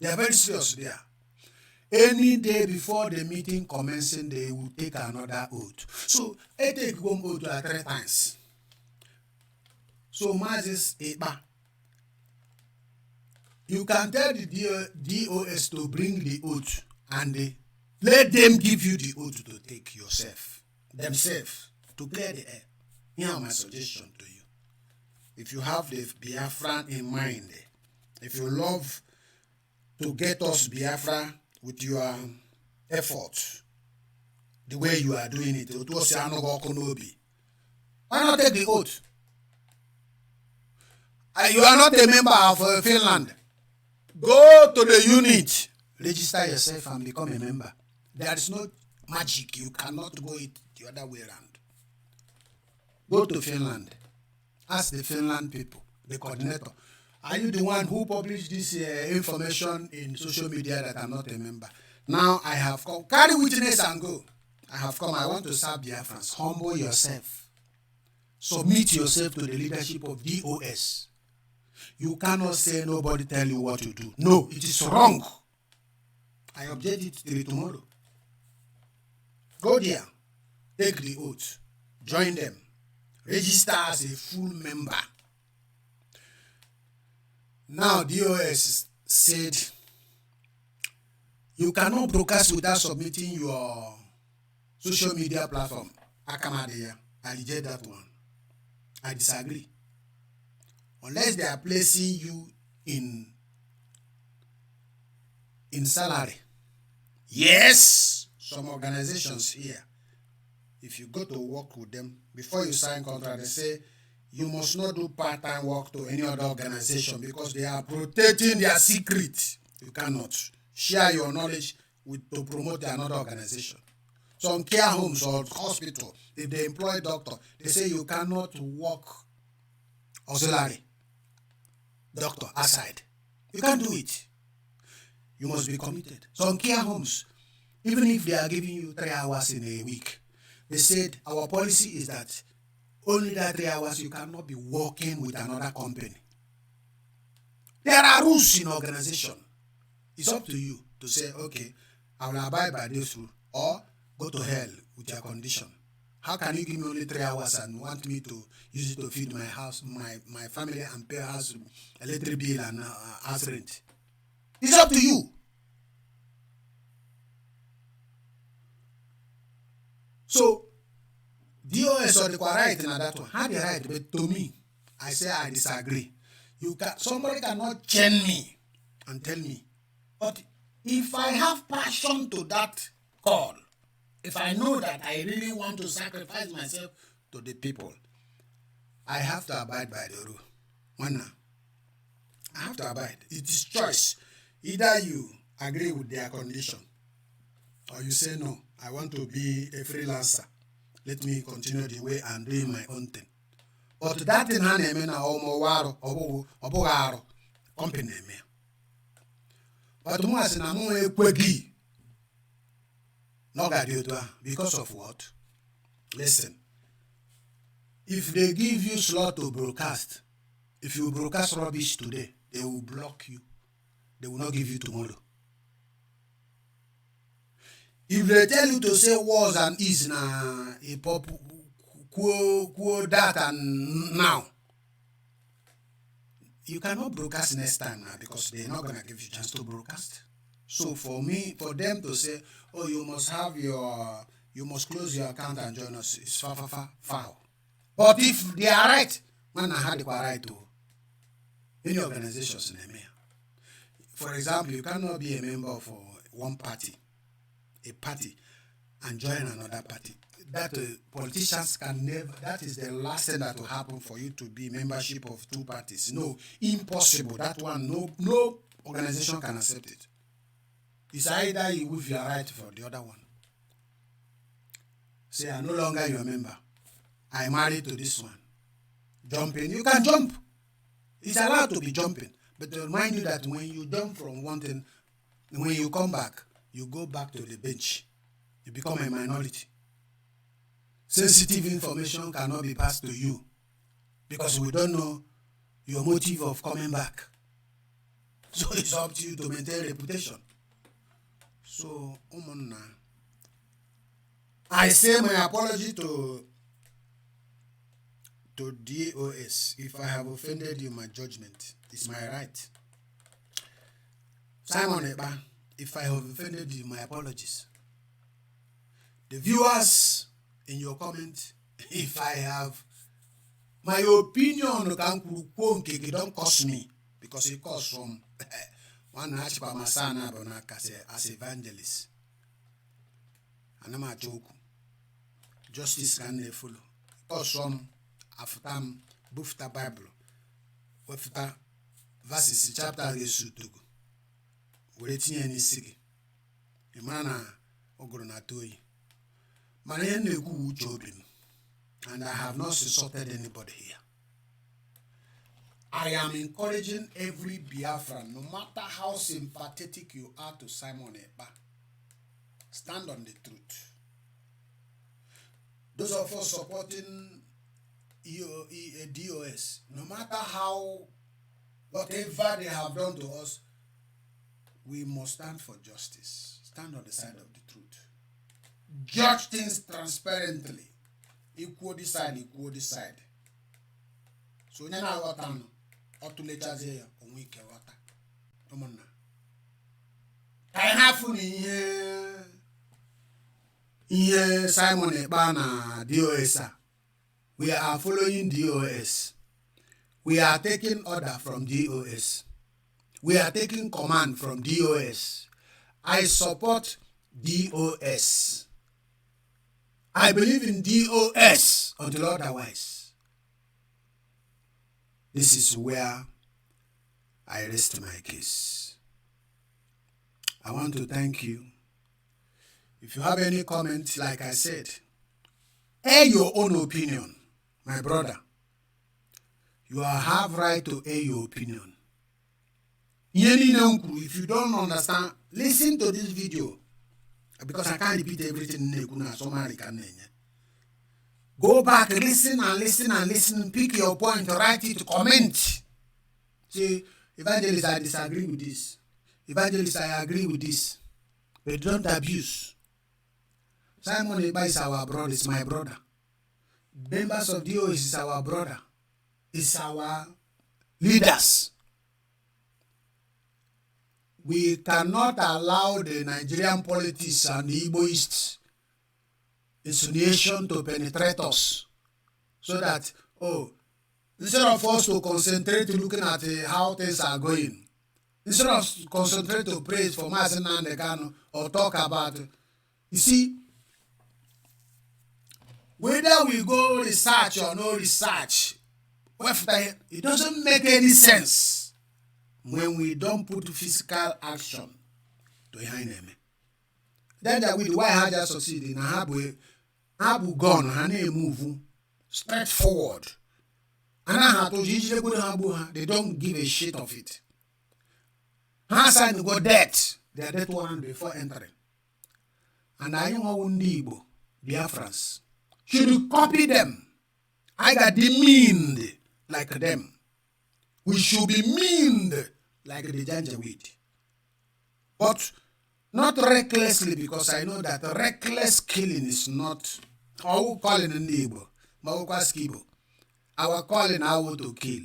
Speaker 1: They are very serious there. Any day before the meeting commencing, they will take another oath. So they take one oath 3 times. So Moses Epka, you can tell the D.O.S to bring the oath and let them give you the oath to take themselves, to clear the air. Here my suggestion to you. If you have the Biafran in mind, if you love to get us Biafra with your efforts, the way you are doing it, why not take the oath? You are not a member of Finland. Go to the unit, register yourself and become a member. There is no magic. You cannot go it the other way around. Go to Finland. Ask the Finland people, the coordinator. Are you the one who published this information in social media that I'm not a member? Now I have come. Carry witness and go. I have come. I want to serve Biafrans. Humble yourself. Submit yourself to the leadership of D.O.S. You cannot say nobody tell you what to do. No, it is wrong. I object it till tomorrow. Go there. Take the oath. Join them. Register as a full member. Now D.O.S said you cannot broadcast without submitting your social media platform. Akamadeya, I reject that one. I disagree. Unless they are placing you in salary. Yes, some organizations here, if you go to work with them, before you sign contract, they say you must not do part-time work to any other organization because they are protecting their secret. You cannot share your knowledge to promote another organization. Some care homes or hospital, if they employ doctor, they say you cannot work auxiliary doctor aside. You can't do it. You must be committed. Some care homes, even if they are giving you 3 hours in a week, they said our policy is that only that 3 hours you cannot be working with another company. There are rules in organization. It's up to you to say, okay, I will abide by this rule or go to hell with your condition. How can you give me only 3 hours and want me to use it to feed my house, my family and pay house electric bill and house rent? It's up to you. So, D.O.S or the right in that one had the right, but to me, I say I disagree. Somebody cannot chain me and tell me. But if I have passion to that call, if I know that I really want to sacrifice myself to the people, I have to abide by the rule. I have to abide. It is choice. Either you agree with their condition or you say, no, I want to be a freelancer. Let me continue the way I'm doing my own thing. But that thing I name na omo company me. But once na mo ekwegi. No because of what? Listen. If they give you slot to broadcast, if you broadcast rubbish today, they will block you. They will not give you tomorrow. If they tell you to say was and is na a pop quo that and now, you cannot broadcast next time now because they're not gonna give you a chance to broadcast. So for them to say, oh, you must close your account and join us, it's foul. But if they are right, man, I had the right to any organizations in EMEA. For example, you cannot be a member of one party, and join another party. That politicians can never, that is the last thing that will happen for you to be membership of 2 parties. No, impossible. That one, no organization can accept it. It's either you with your right for the other one. Say, I'm no longer your member. I'm married to this one. Jumping, you can jump. It's allowed to be jumping. But to remind you that when you jump from one thing, when you come back, you go back to the bench. You become a minority. Sensitive information cannot be passed to you because we don't know your motive of coming back. So it's up to you to maintain reputation. So, I say my apology to D.O.S. if I have offended you, my judgment. It's my right. Simon Epka, if I have offended you, my apologies. The viewers in your comment, if I have, my opinion don't cost me, because it costs from one Hachipa Masana as evangelist. And I'm a joke. Justice can follow. It costs from Aftam Bufta Bible. Wafta verses chapter Gesutugu. Weretinye n'isigi. Imana ogoro na toyi. Mana ihe na-ekwu uche obi m. And I have not insulted anybody here. I am encouraging every Biafran, no matter how sympathetic you are to Simon Epka, stand on the truth. Those of us supporting D.O.S, no matter how, whatever they have done to us, we must stand for justice. Stand on the side of the truth. Judge things transparently. Equal this side, equal this side. So, nyana watano, otulechaze ya, onwike wata. Omona. Kainafu ni Simon Epka na D.O.S. We are following D.O.S. We are taking order from D.O.S. We are taking command from D.O.S. I support D.O.S. I believe in D.O.S. until otherwise. This is where I rest my case. I want to thank you. If you have any comments, like I said, air your own opinion, my brother. You have right to air your opinion. If you don't understand, listen to this video. Because I can't repeat everything. Go back, listen and listen and listen. Pick your point, write it, comment. Say, Evangelist, I disagree with this. Evangelist, I agree with this. But don't abuse. Simon Epka is our brother, is my brother. Members of D.O.S. is our brother. It's our leaders. We cannot allow the Nigerian politics and the Igboist insinuation to penetrate us, so that, instead of us to concentrate looking at how things are going, instead of concentrate to praise for Mazen Nandekano or talk about, you see, whether we go research or no research, it doesn't make any sense when we don't put physical action behind them. Then that we do why Haja succeed in Abu gone and move straight forward. And they don't give a shit of it. Hassan go dead. They are dead one before entering. And I know Biafrans should copy them. I got demeaned like them. We should be meaned like the Janjaweed. But not recklessly, because I know that reckless killing is not our calling in the Igbo. Our calling how to kill.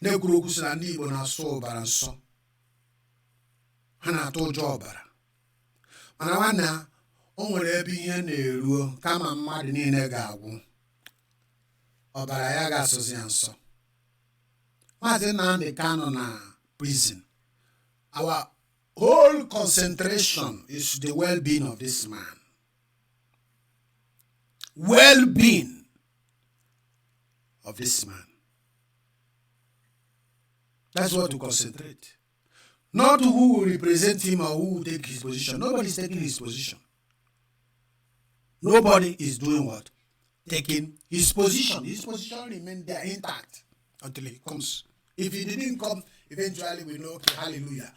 Speaker 1: Ne kurukusi na ndị Igbo na-asụ ọbara nsọ. Ha na-atụ ụjọ ọbara. Mana nwanna, o nwere ebe ihe na-eruo kama mmadụ niile ga-agwụ. Ọbara ya ga-asụzi ya nsọ. Maazị Nnamdi Kanu na prison. Our whole concentration is the well-being of this man. Well-being of this man. That's what to concentrate. Not who will represent him or who will take his position. Nobody is taking his position. Nobody is doing what? Taking his position. His position remains there intact until he comes If he didn't come, eventually we know, okay, hallelujah,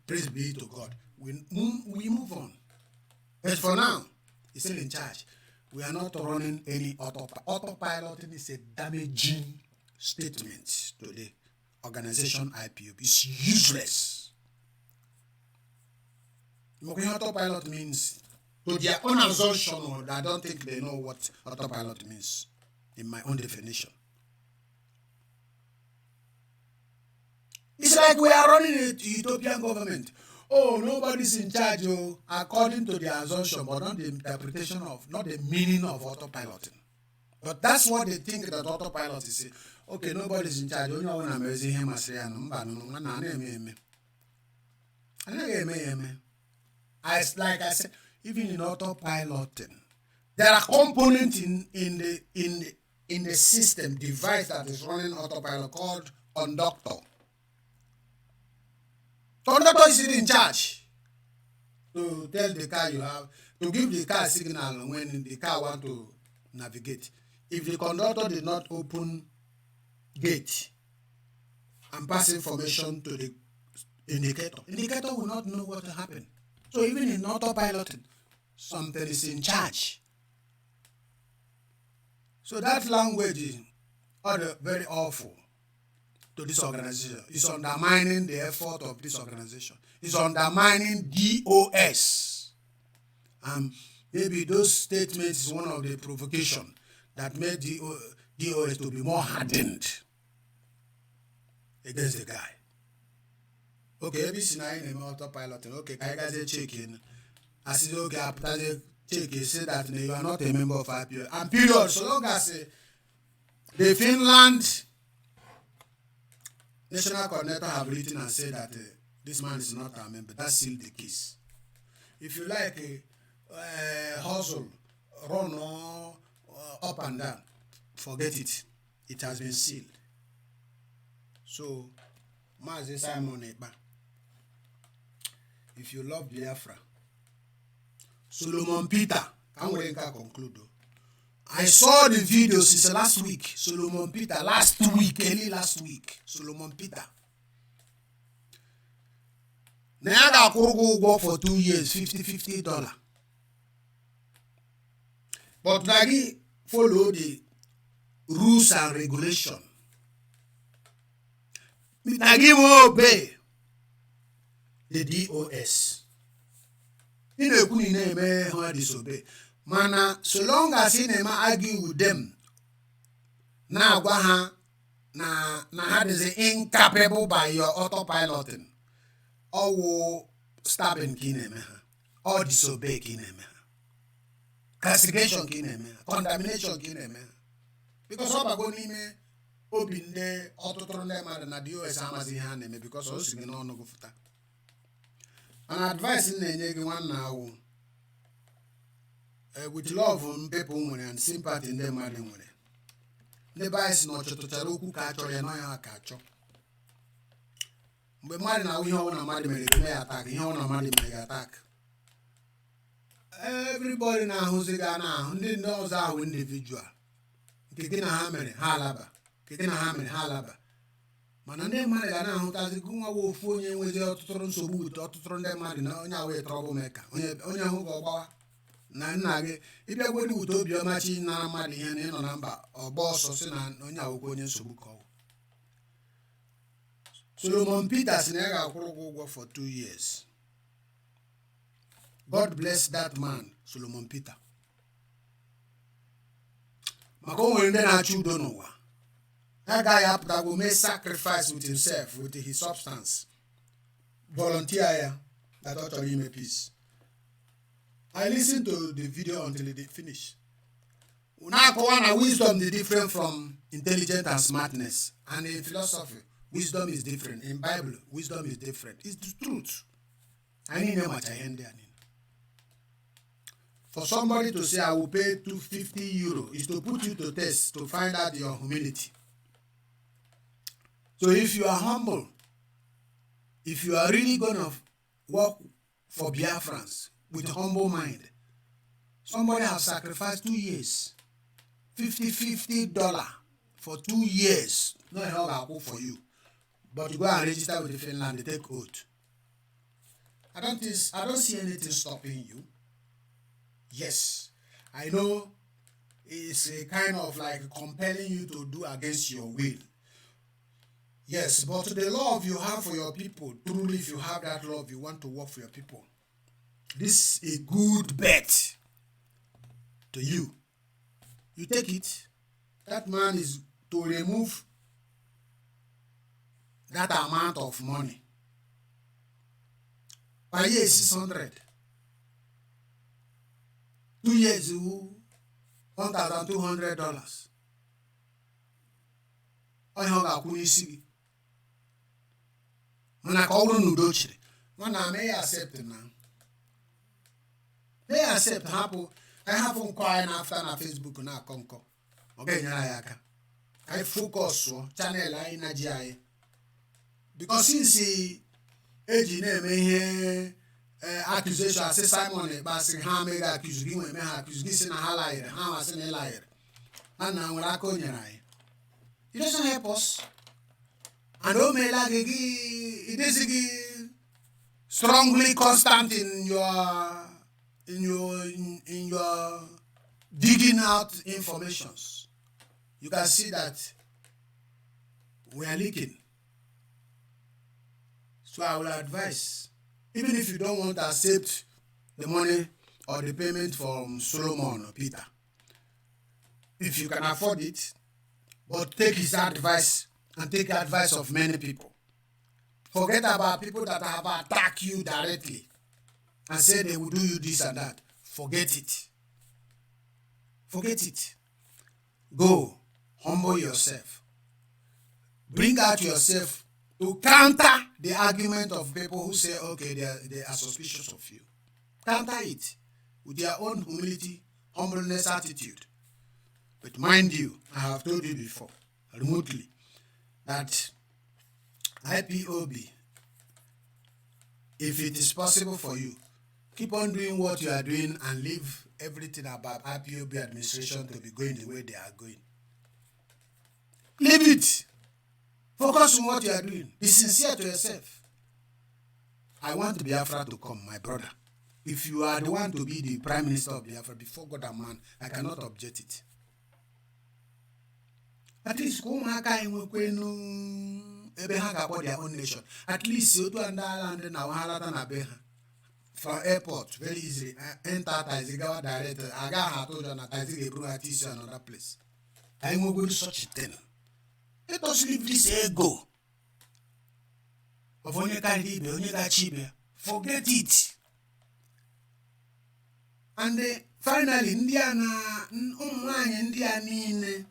Speaker 1: praise be to God. We move on. But for now, he's still in charge. We are not running any autopilot. Autopiloting is a damaging statement to the organization IPOB. It's useless. What autopilot means, to their own assumption, I don't think they know what autopilot means, in my own definition. It's like we are running a utopian government. Oh, nobody's in charge, according to the assumption, but not the interpretation of, not the meaning of autopiloting. But that's what they think that autopilot is. Okay, nobody's in charge. Only one amazing him as like I said, even in autopiloting, there are components in the system device that is running autopilot called conductor. Conductor is in charge to tell the car you have, to give the car signal when the car want to navigate. If the conductor did not open gate and pass information to the indicator will not know what will happen. So even in autopiloting, something is in charge. So that language is very awful to this organization. It's undermining the effort of this organization. It's undermining D.O.S. Maybe those statements is one of the provocation that made D.O.S. to be more hardened against the guy. Okay, ABC 9 in autopiloting. Okay, I guys check in. I said, okay, after they check, he said that you are not a member of IPO. And period, so long as the Finland National Coordinator have written and said that this man is not a member, that sealed the case. If you like hustle, run up and down, forget it. It has been sealed. So, Mazi Simon Epka, if you love Biafra, Solomon Peter, I'm going to conclude. I saw the video since last week. Solomon Peter, early last week. Solomon Peter. Naga Kurugo work for 2 years, $50. But Nagi follow the rules and regulation. Nagi will obey the D.O.S. He no kuni name how disobey. Mana, so long as he never argue with them, now ha na is incapable by your autopiloting, or stabbing kineme, or disobey kineme, castigation kineme, condemnation kineme. Because all go nime obinde autotron them na D.O.S. amazi haneme because all singing on no go futa. An advice in the one now. With love on people and sympathy in them, the bias not to Taruku catcher and I catch. But man, now we own a money may attack, he own a money may attack. Everybody now who's a Ghana, who didn't know our individual. Kicking a hammer, halaba, kicking a hammer, halaba. Manande Marigana, who does a Guma wolf with the autotron so good, autotron them marina on your way troublemaker, on your home. Nanage, if you are going to do your machine, Namadi and no number or boss or sin on your going subuko. Solomon Peter's nega go for 2 years. God bless that man, Solomon Peter. Mako then I don't know. That guy up that will make sacrifice with himself, with his substance. Volunteer that ought to give me peace. I listened to the video until it finished. Now, wisdom is different from intelligence and smartness. And in philosophy, wisdom is different. In Bible, wisdom is different. It's the truth. I need no much I end there. For somebody to say, I will pay €250 is to put you to test to find out your humility. So if you are humble, if you are really going to work for Biafrans, with humble mind. Somebody has sacrificed 2 years. $50 for 2 years. No help I go for you. But you go and register with the Finland, they take oath. I don't see anything stopping you. Yes, I know it's a kind of like compelling you to do against your will. Yes, but the love you have for your people, truly, if you have that love, you want to work for your people. This is a good bet to you. You take it. That man is to remove that amount of money. Per year is 600. 2 years, $1,200. Onye ọ ga-akwụ n'isi gị. Mana ka ọ bụrụ na udo chịrị. Mana may accept na. May accept hapụ. Ka hapụ nkọ anyị n'afta na Facebook na-akọ nkọ. Ọ ga-enyere anyị aka. Ka anyị focus channel anyị na ji anyị. Because since eji na-eme ihe accusation asị Simon Ekpa sị ha mega accuse gị nweme ha accuse gị si na ha liar ha masị na liar mana nwere aka o nyere anyị. It doesn't help us. And o meela gị it is strongly constant in your digging out informations. You can see that we are leaking. So I will advise, even if you don't want to accept the money or the payment from Solomon or Peter, if you can afford it, but take his advice and take the advice of many people. Forget about people that have attacked you directly and said they will do you this and that. Forget it. Forget it. Go, humble yourself. Bring out yourself to counter the argument of people who say, okay, they are suspicious of you. Counter it with their own humility, humbleness attitude. But mind you, I have told you before, remotely, that IPOB, if it is possible for you, keep on doing what you are doing and leave everything about IPOB administration to be going the way they are going. Leave it. Focus on what you are doing. Be sincere to yourself. I want Biafra to come, my brother. If you are the one to be the Prime Minister of Biafra, before God and man, I cannot object it. At least come ebe ha ga-akpọ their own nation. At least otu and land na wahalata na be ha. From airport, very easy. Enter taxi, go direct. Aga ha to na taxi ga-eburu ha to another place. I won't go to such a thing. Let us leave this ego of onye karịrị ibe, onye gachi ibe. Forget it. And finally, ndị a na ụmụ nwanyị ndị a niile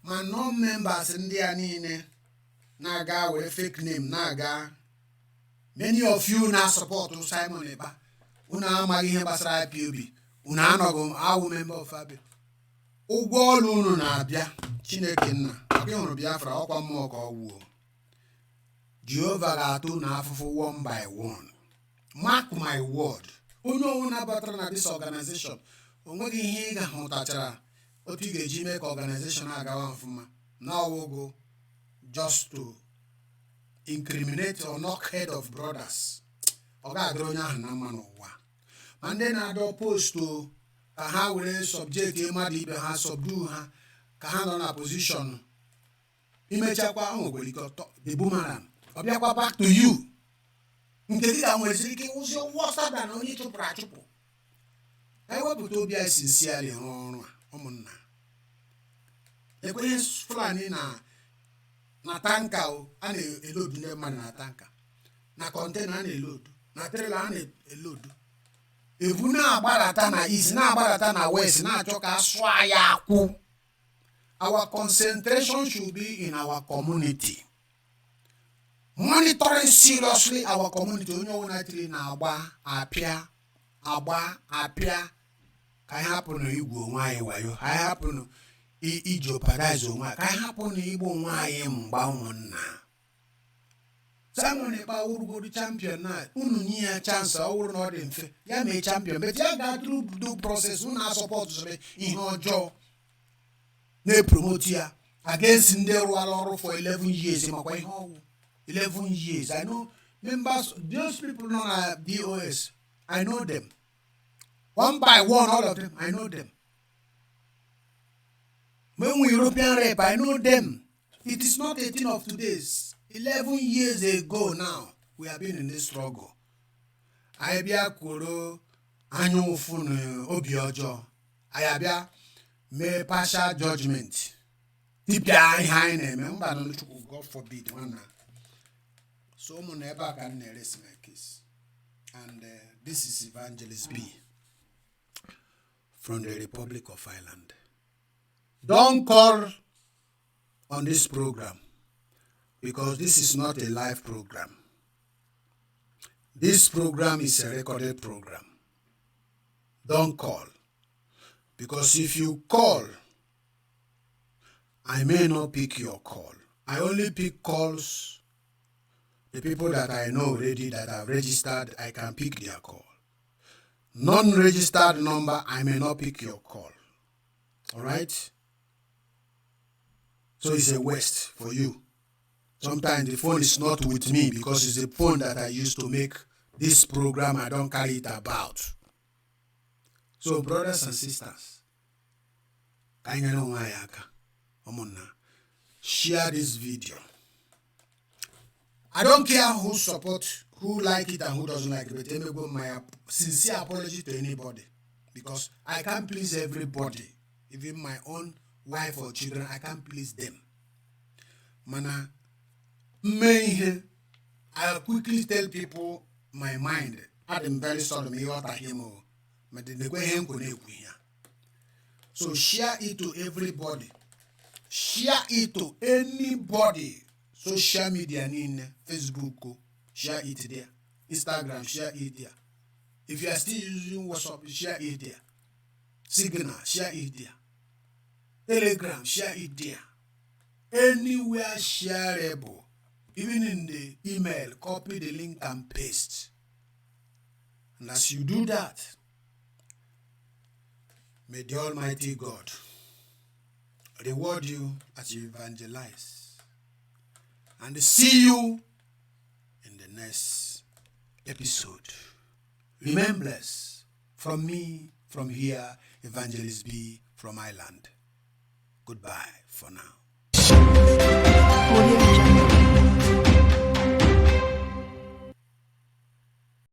Speaker 1: ma non-members ndị a niile na-aga were fake name na-aga. Many of you na support Simon Ekpa. Unu amaghị ihe gbasara IPOB. Unu anọghị awụ member of IPOB. Ụgwọ ọrụ unu na-abịa Chineke nna. Ọ gị hụrụ Biafra ọkwa mmụọ ka ọ wuo. Jehovah ga-atụ na afụfụ one by one. Mark my word. Onye ọwụ na-abatara na this organization, o nweghị ihe ị ga-ahụtachara otu ị ga-eji mee ka organization agawa ọfụma. Now just to incriminate or knock head of brothers. Ọ ga-adịrị onye ahụ na mma n'ụwa. Ma ndị na-adọ post ka ha were subject mmadụ ibe ha, subdue ha, ka ha nọ na position. Imechakwa o nwere ike the boomerang. Ọ bịakwa back to you. Nke gị ga nweziri ike ụzọ worse than onye chụpụrụ achụpụ. Anyị wepụta obi anyị sincerely rụọ ọrụ a, ụmụnna. Lekwe ihe Fulani na tanka a na-elodu ndị mmadụ na tanka. Na container a na-elodu. Na trailer a na-elodu. Ebu na-agbarata na east, na-agbarata na west, na-achọ ka asụọ ya akwụ. Our concentration should be in our community. Monitoring seriously our community. Onye ọwụ na-atịrị na-agba apịa ka anyị hapụ na igwu onwe anyị wayo. Anyị hapụ na ijeopardize onwe anyị. Ka anyị hapụ na igbu onwe anyị mgba ụmụnna. Simon Ekpa wụrụgodu champion na unu nye ya chance ọ wụrụ na ọ dị mfe ya mee champion, but ya ga through due process unu na-asọpọtụ sebe ihe ọjọọ na-epromote ya against ndị rụọla ọrụ for 11 years makwa ihe ọgwụ. 11 years. I know members, those people known as D.O.S. I know them. One by one, all of them, I know them. When we European rep, I know them. It is not a thing of today's. 11 years ago now, we have been in this struggle. Ayabia kuro anyo fun obi ojo. Ayabia me partial judgment. Tipia behind them. God forbid one. So mo never can erase my case. And this is Evangelist B from the Republic of Ireland. Don't call on this program because this is not a live program. This program is a recorded program. Don't call because if you call, I may not pick your call. I only pick calls. The people that I know already that have registered, I can pick their call. Non-registered number, I may not pick your call. All right? So it's a waste for you. Sometimes the phone is not with me because it's the phone that I use to make this program. I don't carry it about. So brothers and sisters, share this video. I don't care who support, who like it and who doesn't like it, but let me go my sincere apology to anybody because I can't please everybody, even my own wife or children. I can't please them. Mana, I quickly tell people my mind. I'm very sorry, so share it to everybody. Share it to anybody. Social media in Facebook, share it there. Instagram, share it there. If you are still using WhatsApp, share it there. Signal, share it there. Telegram, share it there. Anywhere shareable. Even in the email, copy the link and paste. And as you do that, may the Almighty God reward you as you evangelize. And see you in the next episode. Remain blessed. From me, from here, Evangelist B from Ireland. Goodbye for now.